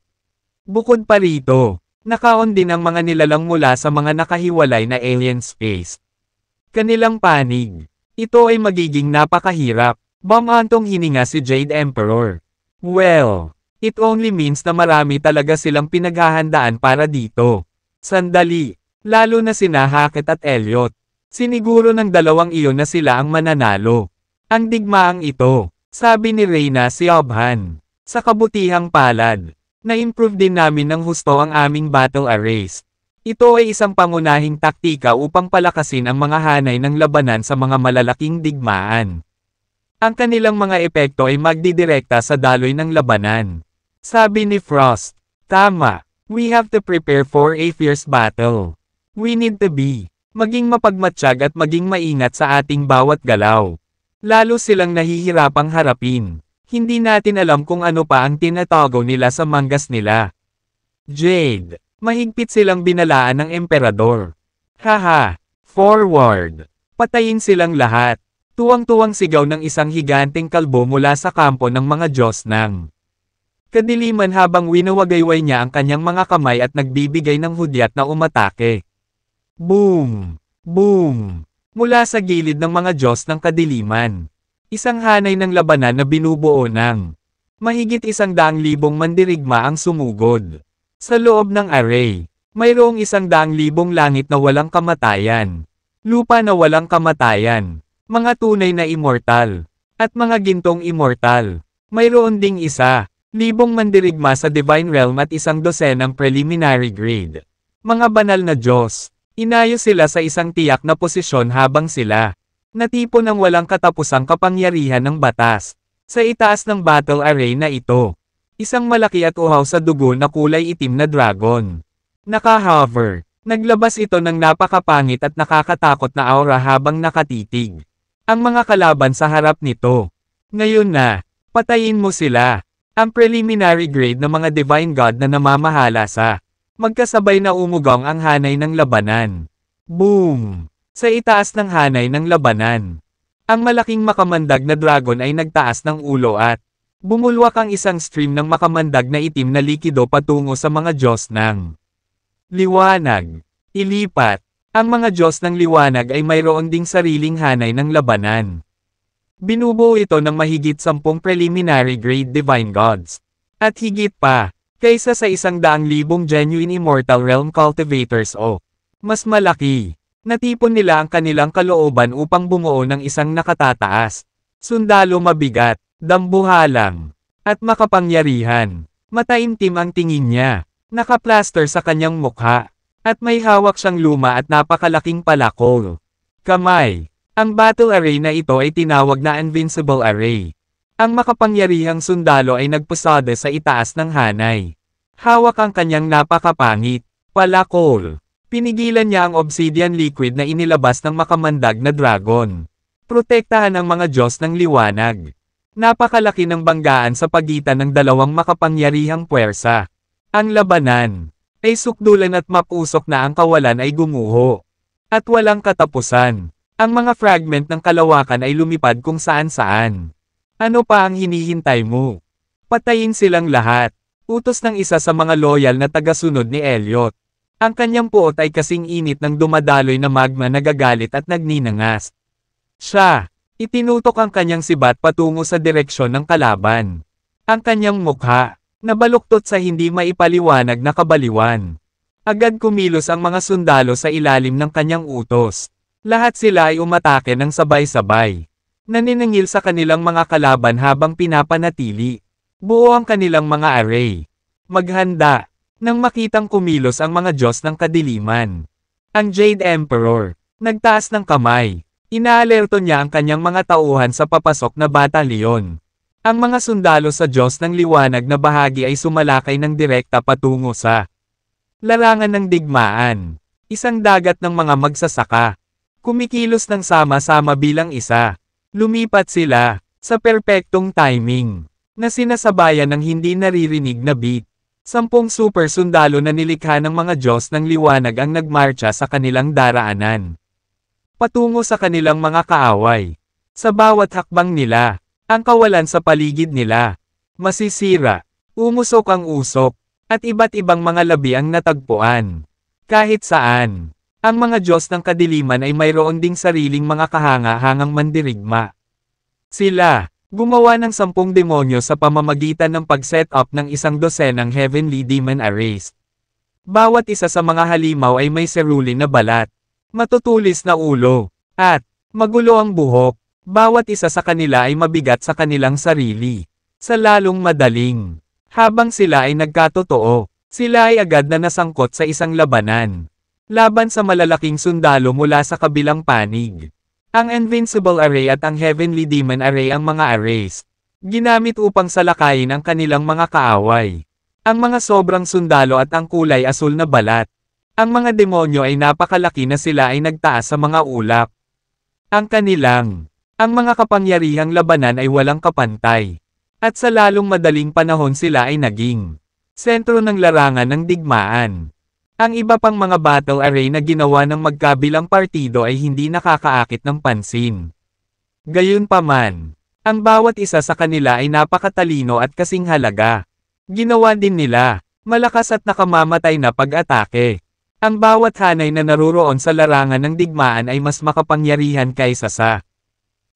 Speaker 1: Bukod pa rito, nakaon din ang mga nilalang mula sa mga nakahiwalay na alien space. Kanilang panig, ito ay magiging napakahirap, bumantong hininga si Jade Emperor. Well, it only means na marami talaga silang pinaghahandaan para dito. Sandali, lalo na sina Hackett at Elliot. Siniguro ng dalawang iyon na sila ang mananalo. Ang digmaang ito, sabi ni Reyna Siobhan, sa kabutihang palad, na-improve din namin ng husto ang aming battle arrays. Ito ay isang pangunahing taktika upang palakasin ang mga hanay ng labanan sa mga malalaking digmaan. Ang kanilang mga epekto ay magdidirekta sa daloy ng labanan. Sabi ni Frost, tama, we have to prepare for a fierce battle. We need to be maging mapagmatsyag at maging maingat sa ating bawat galaw. Lalo silang nahihirapang harapin. Hindi natin alam kung ano pa ang tinatago nila sa manggas nila. Jade, Mahigpit silang binalaan ng emperador. Haha! Forward! Patayin silang lahat! Tuwang-tuwang sigaw ng isang higanteng kalbo mula sa kampo ng mga Diyos ng kadiliman habang winawagayway niya ang kanyang mga kamay at nagbibigay ng hudyat na umatake. Boom! Boom! Mula sa gilid ng mga Diyos ng kadiliman. Isang hanay ng labanan na binubuo ng mahigit 100,000 mandirigma ang sumugod. Sa loob ng array, mayroong 100,000 langit na walang kamatayan. Lupa na walang kamatayan. Mga tunay na immortal. At mga gintong immortal. Mayroon ding 1,000 mandirigma sa Divine Realm at 12 preliminary grade. Mga banal na Diyos. Inayos sila sa isang tiyak na posisyon habang sila natipon ng walang katapusang kapangyarihan ng batas. Sa itaas ng battle array na ito, isang malaki at uhaw sa dugo na kulay itim na dragon. Naka-hover. Naglabas ito ng napakapangit at nakakatakot na aura habang nakatitig. Ang mga kalaban sa harap nito. Ngayon na, patayin mo sila. Ang preliminary grade ng mga divine god na namamahala sa magkasabay na umugang ang hanay ng labanan. Boom! Sa itaas ng hanay ng labanan. Ang malaking makamandag na dragon ay nagtaas ng ulo at bumulwak ang isang stream ng makamandag na itim na likido patungo sa mga Diyos ng liwanag. Ilipat. Ang mga Diyos ng liwanag ay mayroon ding sariling hanay ng labanan. Binubuo ito ng mahigit 10 preliminary grade divine gods. At higit pa, kaysa sa 100,000 genuine immortal realm cultivators o mas malaki. Natipon nila ang kanilang kalooban upang bumuo ng isang nakatataas, sundalo mabigat, dambuhalang, at makapangyarihan. Mataimtim ang tingin niya, nakaplaster sa kanyang mukha, at may hawak siyang luma at napakalaking palakol. Kamay. Ang battle array na ito ay tinawag na Invincible Array. Ang makapangyarihang sundalo ay nagpusada sa itaas ng hanay. Hawak ang kanyang napakapangit, palakol. Pinigilan niya ang obsidian liquid na inilabas ng makamandag na dragon. Protektahan ang mga Diyos ng liwanag. Napakalaki ng banggaan sa pagitan ng dalawang makapangyarihang puwersa. Ang labanan ay sukdulan at mapusok na ang kawalan ay gumuho. At walang katapusan. Ang mga fragment ng kalawakan ay lumipad kung saan-saan. Ano pa ang hinihintay mo? Patayin silang lahat. Utos ng isa sa mga loyal na tagasunod ni Elliot. Ang kanyang puot ay kasing init ng dumadaloy na magma nagagalit at nagninangas. Siya, itinutok ang kanyang sibat patungo sa direksyon ng kalaban. Ang kanyang mukha, nabaluktot sa hindi maipaliwanag na kabaliwan. Agad kumilos ang mga sundalo sa ilalim ng kanyang utos. Lahat sila ay umatake ng sabay-sabay. Naniningil sa kanilang mga kalaban habang pinapanatili. Buo ang kanilang mga array. Maghanda. Nang makitang kumilos ang mga Diyos ng kadiliman. Ang Jade Emperor, nagtaas ng kamay. Inaalerto niya ang kanyang mga tauhan sa papasok na batalyon. Ang mga sundalo sa Diyos ng liwanag na bahagi ay sumalakay ng direkta patungo sa larangan ng digmaan. Isang dagat ng mga magsasaka. Kumikilos ng sama-sama bilang isa. Lumipat sila, sa perpektong timing, na sinasabayan ng hindi naririnig na beat. 10 super sundalo na nilikha ng mga Diyos ng liwanag ang nagmarcha sa kanilang daraanan. Patungo sa kanilang mga kaaway. Sa bawat hakbang nila, ang kawalan sa paligid nila, masisira, umusok ang usok, at iba't ibang mga labi ang natagpuan. Kahit saan, ang mga Diyos ng kadiliman ay mayroon ding sariling mga kahanga-hangang mandirigma. Sila, gumawa ng 10 demonyo sa pamamagitan ng pag-set up ng 12 heavenly demon arrays. Bawat isa sa mga halimaw ay may cerulin na balat, matutulis na ulo, at magulo ang buhok. Bawat isa sa kanila ay mabigat sa kanilang sarili. Sa lalong madaling, habang sila ay nagkatotoo, sila ay agad na nasangkot sa isang labanan. Laban sa malalaking sundalo mula sa kabilang panig. Ang Invincible Array at ang Heavenly Demon Array ang mga arrays. Ginamit upang salakayin ang kanilang mga kaaway. Ang mga sobrang sundalo at ang kulay asul na balat. Ang mga demonyo ay napakalaki na sila ay nagtaas sa mga ulap. Ang mga kapangyarihang labanan ay walang kapantay. At sa lalong madaling panahon sila ay naging sentro ng larangan ng digmaan. Ang iba pang mga battle array na ginawa ng magkabilang partido ay hindi nakakaakit ng pansin. Gayunpaman, ang bawat isa sa kanila ay napakatalino at kasing halaga. Ginawa din nila, malakas at nakamamatay na pag-atake. Ang bawat hanay na naruroon sa larangan ng digmaan ay mas makapangyarihan kaysa sa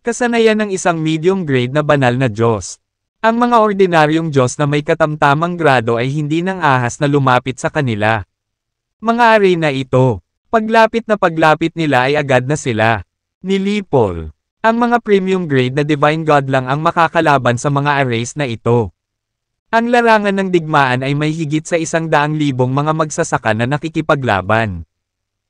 Speaker 1: kasanayan ng isang medium grade na banal na Diyos. Ang mga ordinaryong Diyos na may katamtamang grado ay hindi nang ahas na lumapit sa kanila. Mga arena ito, paglapit nila ay agad na sila nilipol. Ang mga premium grade na Divine God lang ang makakalaban sa mga arrays na ito. Ang larangan ng digmaan ay may higit sa 100,000 mga magsasaka na nakikipaglaban.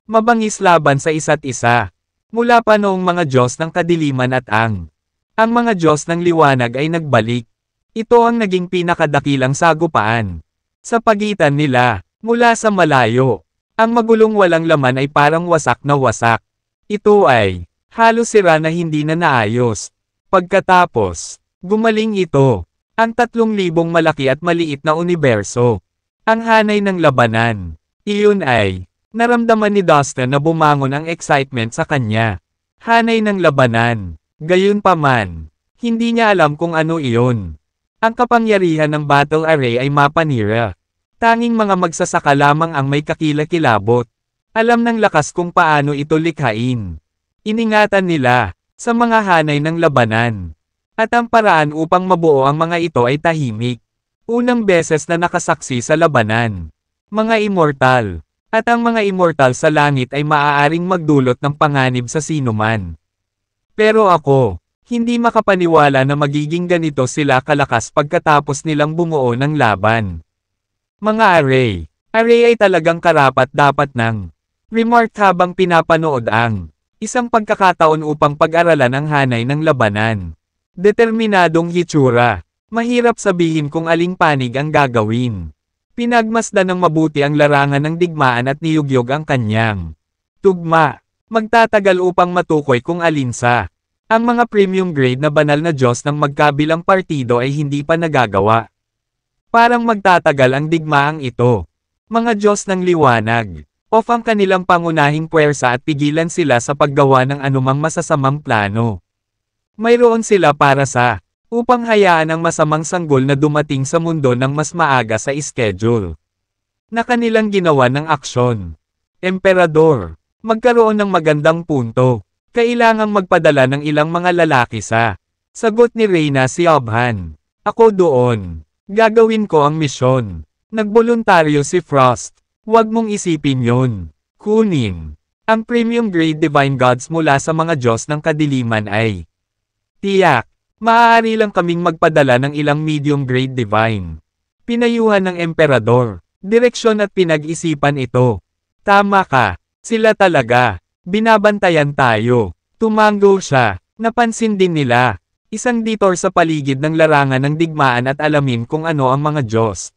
Speaker 1: Mabangis laban sa isa't isa. Mula pa noong mga Diyos ng kadiliman at ang mga Diyos ng liwanag ay nagbalik. Ito ang naging pinakadakilang sagupaan sa pagitan nila. Mula sa malayo, ang magulong walang laman ay parang wasak na wasak. Ito ay halos sira na hindi na naayos. Pagkatapos, gumaling ito, ang 3,000 malaki at maliit na universo. Ang hanay ng labanan. Iyon ay, naramdaman ni Dustin na bumangon ang excitement sa kanya. Hanay ng labanan. Gayunpaman, hindi niya alam kung ano iyon. Ang kapangyarihan ng battle array ay mapanira. Tanging mga magsasaka lamang ang may kakilakilabot. Alam ng lakas kung paano ito likhain. Iningatan nila, sa mga hanay ng labanan. At ang paraan upang mabuo ang mga ito ay tahimik. Unang beses na nakasaksi sa labanan. Mga immortal. At ang mga immortal sa langit ay maaaring magdulot ng panganib sa sinuman. Pero ako, hindi makapaniwala na magiging ganito sila kalakas pagkatapos nilang bumuo ng laban. Mga array. Array ay talagang karapat-dapat ng remark habang pinapanood ang isang pagkakataon upang pag-aralan ang hanay ng labanan. Determinadong hitsura. Mahirap sabihin kung aling panig ang gagawin. Pinagmasdan ng mabuti ang larangan ng digmaan at niyugyog ang kanyang tugma. Magtatagal upang matukoy kung alin sa ang mga premium grade na banal na Diyos ng magkabilang partido ay hindi pa nagagawa. Parang magtatagal ang digmaang ito. Mga Diyos ng liwanag. Off ang kanilang pangunahing puwersa at pigilan sila sa paggawa ng anumang masasamang plano. Mayroon sila para sa upang hayaan ang masamang sanggol na dumating sa mundo ng mas maaga sa schedule na kanilang ginawa ng aksyon. Emperador, magkaroon ng magandang punto. Kailangang magpadala ng ilang mga lalaki sa sagot ni Reyna si Obhan. Ako doon. Gagawin ko ang misyon. Nagboluntaryo si Frost. Huwag mong isipin yun. Kunin ang premium grade divine gods mula sa mga Diyos ng kadiliman ay tiyak. Maaari lang kaming magpadala ng ilang medium grade divine. Pinayuhan ng emperador. Direksyon at pinag-isipan ito. Tama ka. Sila talaga. Binabantayan tayo. Tumango siya. Napansin din nila. Isang detour sa paligid ng larangan ng digmaan at alamin kung ano ang mga Diyos.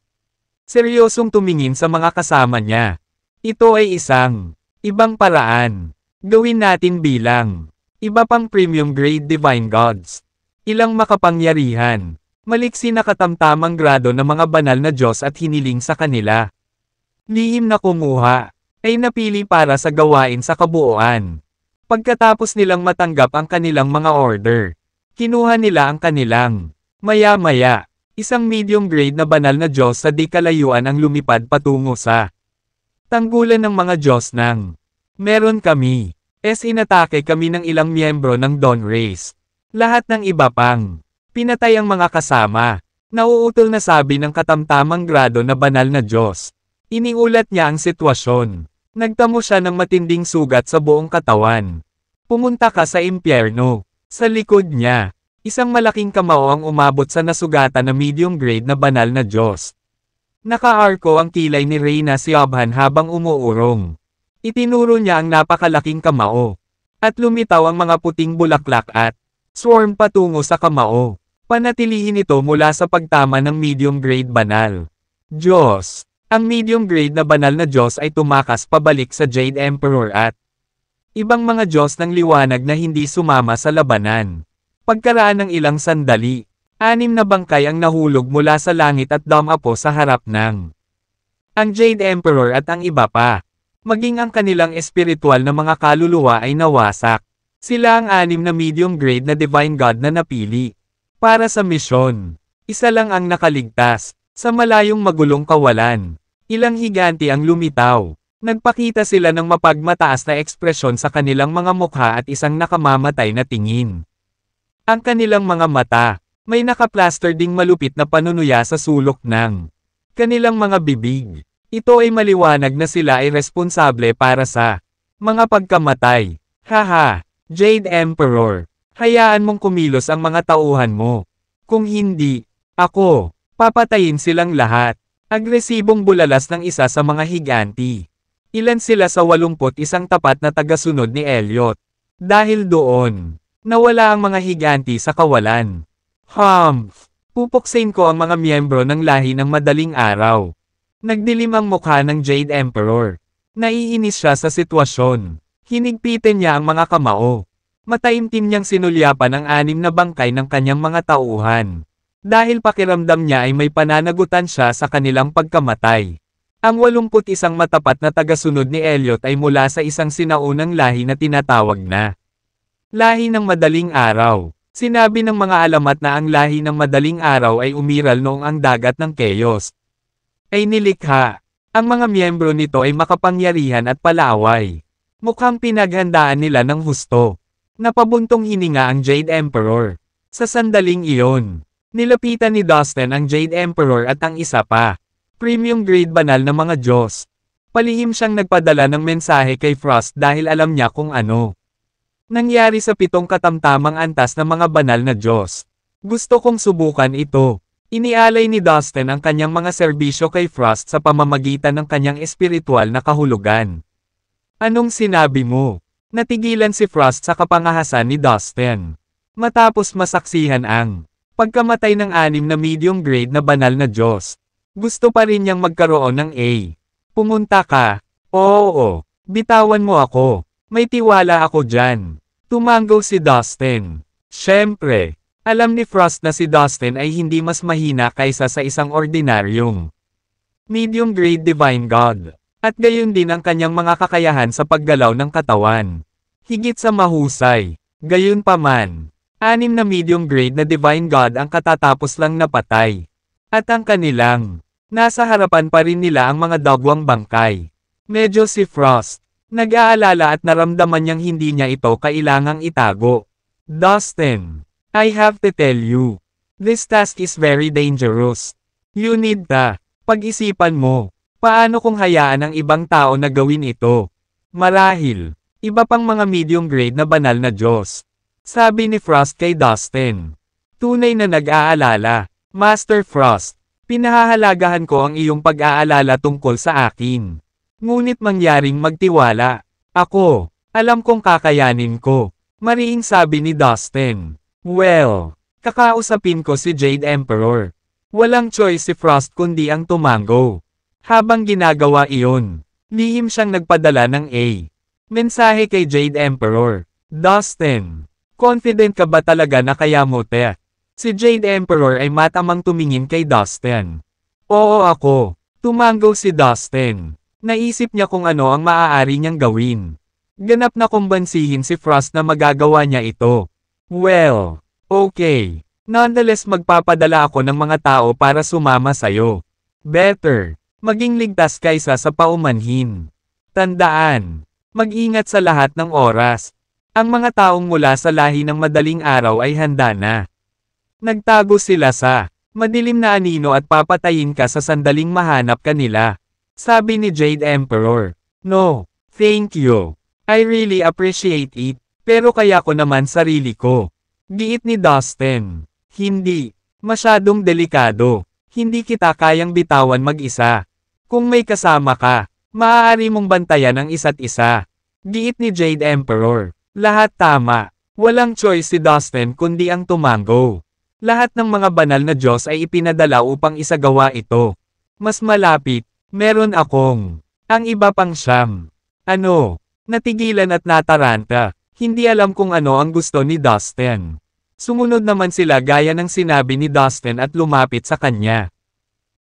Speaker 1: Seryosong tumingin sa mga kasama niya. Ito ay isang ibang paraan. Gawin natin bilang iba pang premium grade divine gods. Ilang makapangyarihan. Maliksi na katamtamang grado ng mga banal na Diyos at hiniling sa kanila. Lihim na kumuha ay napili para sa gawain sa kabuuan. Pagkatapos nilang matanggap ang kanilang mga order, kinuha nila ang kanilang maya-maya. Isang medium grade na banal na Diyos sa di kalayuan ang lumipad patungo sa tanggulan ng mga Diyos ng meron kami. Inatake kami ng ilang miyembro ng Dawn Race. Lahat ng iba pang pinatay ang mga kasama. Nauutol na sabi ng katamtamang grado na banal na Diyos. Iniulat niya ang sitwasyon. Nagtamo siya ng matinding sugat sa buong katawan. Pumunta ka sa impyerno. Sa likod niya, isang malaking kamao ang umabot sa nasugatan na medium grade na banal na Diyos. Naka-arko ang kilay ni Reyna si Obhan habang umuurong. Itinuro niya ang napakalaking kamao. At lumitaw ang mga puting bulaklak at swarm patungo sa kamao. Panatilihin ito mula sa pagtama ng medium grade banal Diyos. Ang medium grade na banal na Diyos ay tumakas pabalik sa Jade Emperor at ibang mga Diyos ng liwanag na hindi sumama sa labanan. Pagkaraan ng ilang sandali, 6 na bangkay ang nahulog mula sa langit at dumapo sa harap ng ang Jade Emperor at ang iba pa. Maging ang kanilang espiritual na mga kaluluwa ay nawasak. Sila ang 6 na medium grade na Divine God na napili. Para sa misyon, isa lang ang nakaligtas, sa malayong magulong kawalan. Ilang higanti ang lumitaw. Nagpakita sila ng mapagmataas na ekspresyon sa kanilang mga mukha at isang nakamamatay na tingin. Ang kanilang mga mata, may nakaplaster ding malupit na panunuya sa sulok ng kanilang mga bibig. Ito ay maliwanag na sila ay responsable para sa mga pagkamatay. Haha, Jade Emperor, hayaan mong kumilos ang mga tauhan mo. Kung hindi, ako, papatayin silang lahat. Agresibong bulalas ng isa sa mga higanti. Ilan sila sa 81 tapat na tagasunod ni Elliot. Dahil doon, nawala ang mga higanti sa kawalan. Pupuksain ko ang mga miyembro ng lahi ng madaling araw. Nagdilim ang mukha ng Jade Emperor. Naiinis siya sa sitwasyon. Hinigpitin niya ang mga kamao. Mataimtim niyang sinulyapan ang 6 na bangkay ng kanyang mga tauhan. Dahil pakiramdam niya ay may pananagutan siya sa kanilang pagkamatay. Ang 81 matapat na tagasunod ni Elliot ay mula sa isang sinaunang lahi na tinatawag na lahi ng madaling araw. Sinabi ng mga alamat na ang lahi ng madaling araw ay umiral noong ang dagat ng Chaos ay nilikha. Ang mga miyembro nito ay makapangyarihan at palaaway. Mukhang pinaghandaan nila ng husto. Napabuntong hininga ang Jade Emperor. Sa sandaling iyon, nilapitan ni Dustin ang Jade Emperor at ang isa pa. Premium grade banal na mga Diyos. Palihim siyang nagpadala ng mensahe kay Frost dahil alam niya kung ano nangyari sa 7 katamtamang antas na mga banal na Diyos. Gusto kong subukan ito. Inialay ni Dustin ang kanyang mga serbisyo kay Frost sa pamamagitan ng kanyang espiritual na kahulugan. Anong sinabi mo? Natigilan si Frost sa kapangahasan ni Dustin. Matapos masaksihan ang pagkamatay ng 6 na medium grade na banal na Diyos. Gusto pa rin niyang magkaroon ng A. Pumunta ka. Oo, bitawan mo ako. May tiwala ako dyan. Tumanggo si Dustin. Siyempre, alam ni Frost na si Dustin ay hindi mas mahina kaysa sa isang ordinaryong medium grade divine god. At gayon din ang kanyang mga kakayahan sa paggalaw ng katawan. Higit sa mahusay. Gayon pa man, 6 na medium grade na divine god ang katatapos lang napatay. At ang kanilang, nasa harapan pa rin nila ang mga dagwang bangkay. Medyo si Frost, nag-aalala at naramdaman niyang hindi niya ito kailangang itago. Dustin, I have to tell you, this task is very dangerous. You need to pag-isipan mo, paano kung hayaan ang ibang tao na gawin ito? Marahil, iba pang mga medium grade na banal na Diyos. Sabi ni Frost kay Dustin. Tunay na nag-aalala, Master Frost, pinahahalagahan ko ang iyong pag-aalala tungkol sa akin. Ngunit mangyaring magtiwala. Ako, alam kong kakayanin ko. Mariing sabi ni Dustin. Well, kakausapin ko si Jade Emperor. Walang choice si Frost kundi ang tumango. Habang ginagawa iyon, lihim siyang nagpadala ng A. Mensahe kay Jade Emperor. Dustin, confident ka ba talaga na kaya mo te? Si Jade Emperor ay matamang tumingin kay Dustin. Oo ako. Tumango si Dustin. Naisip niya kung ano ang maaari niyang gawin. Ganap na kumbansihin si Frost na magagawa niya ito. Well, okay. Nonetheless magpapadala ako ng mga tao para sumama sayo. Better, maging ligtas kaysa sa paumanhin. Tandaan, mag-ingat sa lahat ng oras. Ang mga taong mula sa lahi ng madaling araw ay handa na. Nagtago sila sa madilim na anino at papatayin ka sa sandaling mahanap kanila. Sabi ni Jade Emperor. No, thank you. I really appreciate it. Pero kaya ko naman sarili ko. Giit ni Dustin. Hindi. Masyadong delikado. Hindi kita kayang bitawan mag-isa. Kung may kasama ka, maaari mong bantayan ang isa't isa. Giit ni Jade Emperor. Lahat tama. Walang choice si Dustin kundi ang tumango. Lahat ng mga banal na Diyos ay ipinadala upang isagawa ito. Mas malapit. Meron akong ang iba pang siyam. Ano? Natigilan at nataranta. Hindi alam kung ano ang gusto ni Dustin. Sumunod naman sila gaya ng sinabi ni Dustin at lumapit sa kanya.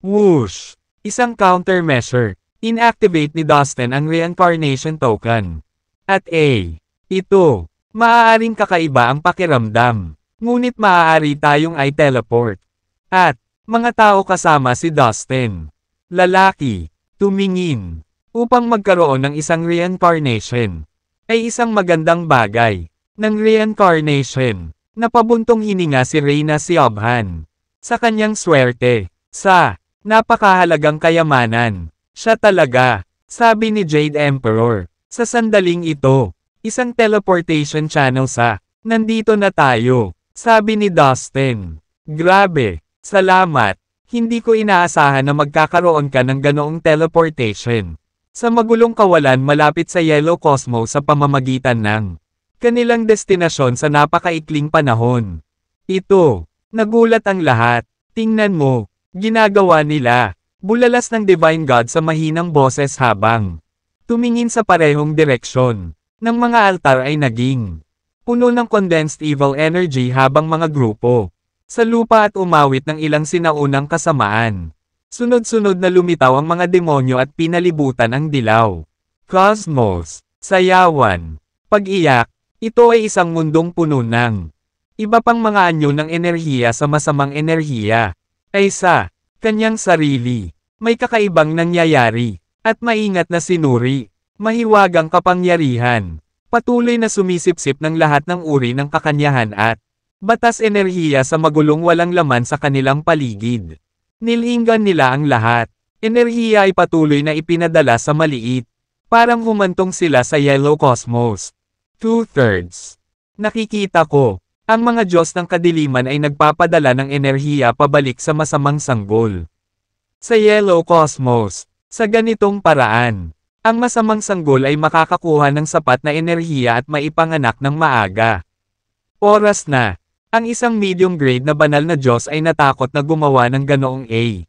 Speaker 1: Whoosh! Isang countermeasure. Inactivate ni Dustin ang reincarnation token. At A. Ito. Maaaring kakaiba ang pakiramdam. Ngunit maaari tayong i-teleport. At, mga tao kasama si Dustin. Lalaki. Tumingin. Upang magkaroon ng isang reincarnation. Ay isang magandang bagay. Ng reincarnation. Napabuntong hininga si Reyna Siobhan. Sa kanyang swerte. Sa napakahalagang kayamanan. Siya talaga, sabi ni Jade Emperor. Sa sandaling ito, isang teleportation channel sa, nandito na tayo, sabi ni Dustin. Grabe, salamat. Hindi ko inaasahan na magkakaroon ka ng ganoong teleportation. Sa magulong kawalan malapit sa Yellow Cosmos sa pamamagitan ng kanilang destinasyon sa napakaikling panahon. Ito, nagulat ang lahat. Tingnan mo, ginagawa nila. Bulalas ng Divine God sa mahinang boses habang tumingin sa parehong direksyon ng mga altar ay naging puno ng condensed evil energy habang mga grupo sa lupa at umawit ng ilang sinaunang kasamaan. Sunod-sunod na lumitaw ang mga demonyo at pinalibutan ang dilaw. Cosmos, sayawan, pag-iyak, ito ay isang mundong puno ng iba pang mga anyo ng enerhiya sa masamang enerhiya. Ay sa kanyang sarili, may kakaibang nangyayari, at maingat na sinuri, mahiwagang kapangyarihan, patuloy na sumisipsip ng lahat ng uri ng kakanyahan at batas enerhiya sa magulong walang laman sa kanilang paligid. Nilinggan nila ang lahat, enerhiya ay patuloy na ipinadala sa maliit, parang humantong sila sa Yellow Cosmos. 2/3. Nakikita ko. Ang mga Diyos ng kadiliman ay nagpapadala ng enerhiya pabalik sa masamang sanggol. Sa Yellow Cosmos, sa ganitong paraan, ang masamang sanggol ay makakakuha ng sapat na enerhiya at maipanganak ng maaga. Oras na, ang isang medium grade na banal na Diyos ay natakot na gumawa ng ganoong A.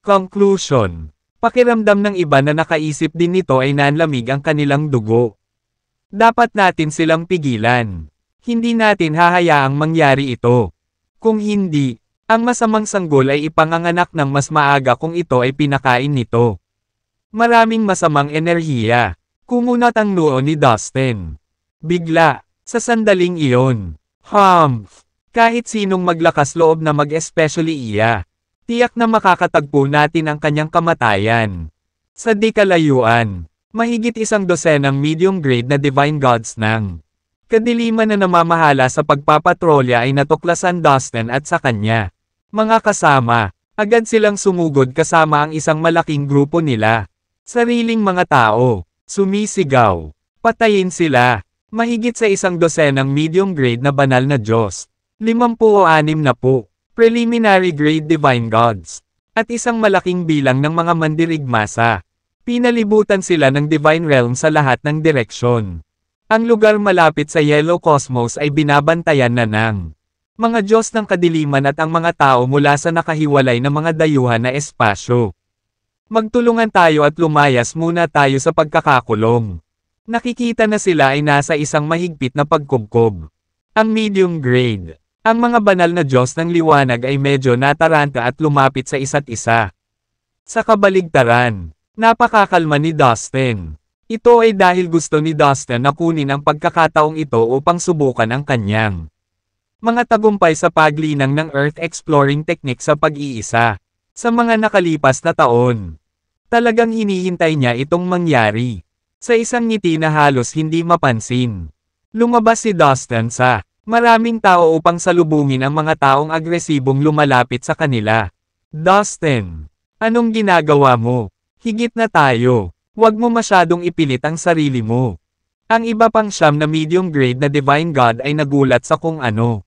Speaker 1: Conclusion. Pakiramdam ng iba na nakaisip din nito ay nanlamig ang kanilang dugo. Dapat natin silang pigilan. Hindi natin hahayaang mangyari ito. Kung hindi, ang masamang sanggol ay ipanganganak ng mas maaga kung ito ay pinakain nito. Maraming masamang enerhiya. Kumunat ang noo ni Dustin. Bigla, sa sandaling iyon. Kahit sinong maglakas loob na mag-especially iya. Tiyak na makakatagpo natin ang kanyang kamatayan. Sa di kalayuan, mahigit 100 medium grade na divine gods ng kadiliman na namamahala sa pagpapatrolya ay natuklasan Dustin at sa kanya. Mga kasama, agad silang sumugod kasama ang isang malaking grupo nila. Sariling mga tao, sumisigaw, patayin sila. Mahigit sa 100 medium grade na banal na Diyos. 56 na po, preliminary grade divine gods. At isang malaking bilang ng mga mandirigmasa. Pinalibutan sila ng divine realm sa lahat ng direksyon. Ang lugar malapit sa Yellow Cosmos ay binabantayan na ng mga Diyos ng kadiliman at ang mga tao mula sa nakahiwalay na mga dayuhan na espasyo. Magtulungan tayo at lumayas muna tayo sa pagkakakulong. Nakikita na sila ay nasa isang mahigpit na pagkubkob. Ang medium grade. Ang mga banal na Diyos ng liwanag ay medyo nataranta at lumapit sa isa't isa. Sa kabaligtaran, napakakalma ni Dustin. Ito ay dahil gusto ni Dustin na kunin ang pagkakataong ito upang subukan ang kanyang mga tagumpay sa paglinang ng Earth exploring technique sa pag-iisa. Sa mga nakalipas na taon, talagang hinihintay niya itong mangyari. Sa isang ngiti na halos hindi mapansin, lumabas si Dustin sa maraming tao upang salubungin ang mga taong agresibong lumalapit sa kanila. Dustin, anong ginagawa mo? Higit na tayo. Huwag mo masyadong ipilit ang sarili mo. Ang iba pang 9 na medium grade na divine god ay nagulat sa kung ano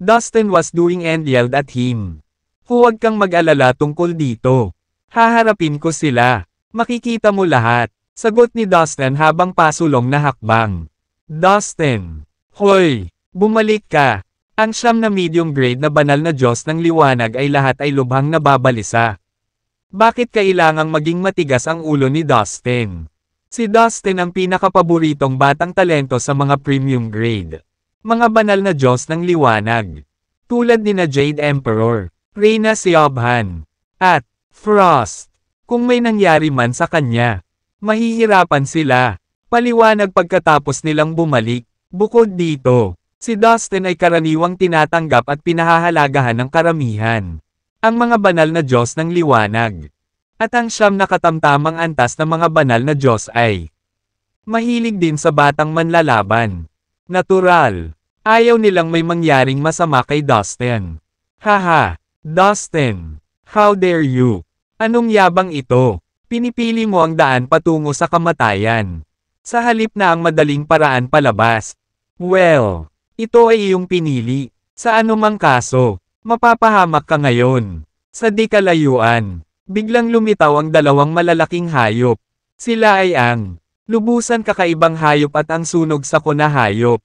Speaker 1: Dustin was doing and yelled at him. Huwag kang mag-alala tungkol dito. Haharapin ko sila. Makikita mo lahat. Sagot ni Dustin habang pasulong na hakbang. Dustin. Hoy! Bumalik ka. Ang 9 na medium grade na banal na Diyos ng liwanag ay lahat ay lubhang nababalisa. Bakit kailangang maging matigas ang ulo ni Dustin? Si Dustin ang pinakapaboritong batang talento sa mga premium grade. Mga banal na Diyos ng liwanag. Tulad ni na Jade Emperor, Reyna Siobhan, at Frost. Kung may nangyari man sa kanya, mahihirapan sila. Paliwanag pagkatapos nilang bumalik. Bukod dito, si Dustin ay karaniwang tinatanggap at pinahahalagahan ng karamihan. Ang mga banal na Diyos ng liwanag. At ang siyam na katamtamang antas ng mga banal na Diyos ay mahilig din sa batang manlalaban. Natural. Ayaw nilang may mangyaring masama kay Dustin. Haha, Dustin. How dare you? Anong yabang ito? Pinipili mo ang daan patungo sa kamatayan. Sa halip na ang madaling paraan palabas. Well, ito ay iyong pinili. Sa anumang kaso, mapapahamak ka ngayon. Sa di kalayuan, biglang lumitaw ang dalawang malalaking hayop. Sila ay ang lubusan kakaibang hayop at ang sunog sa kuna hayop.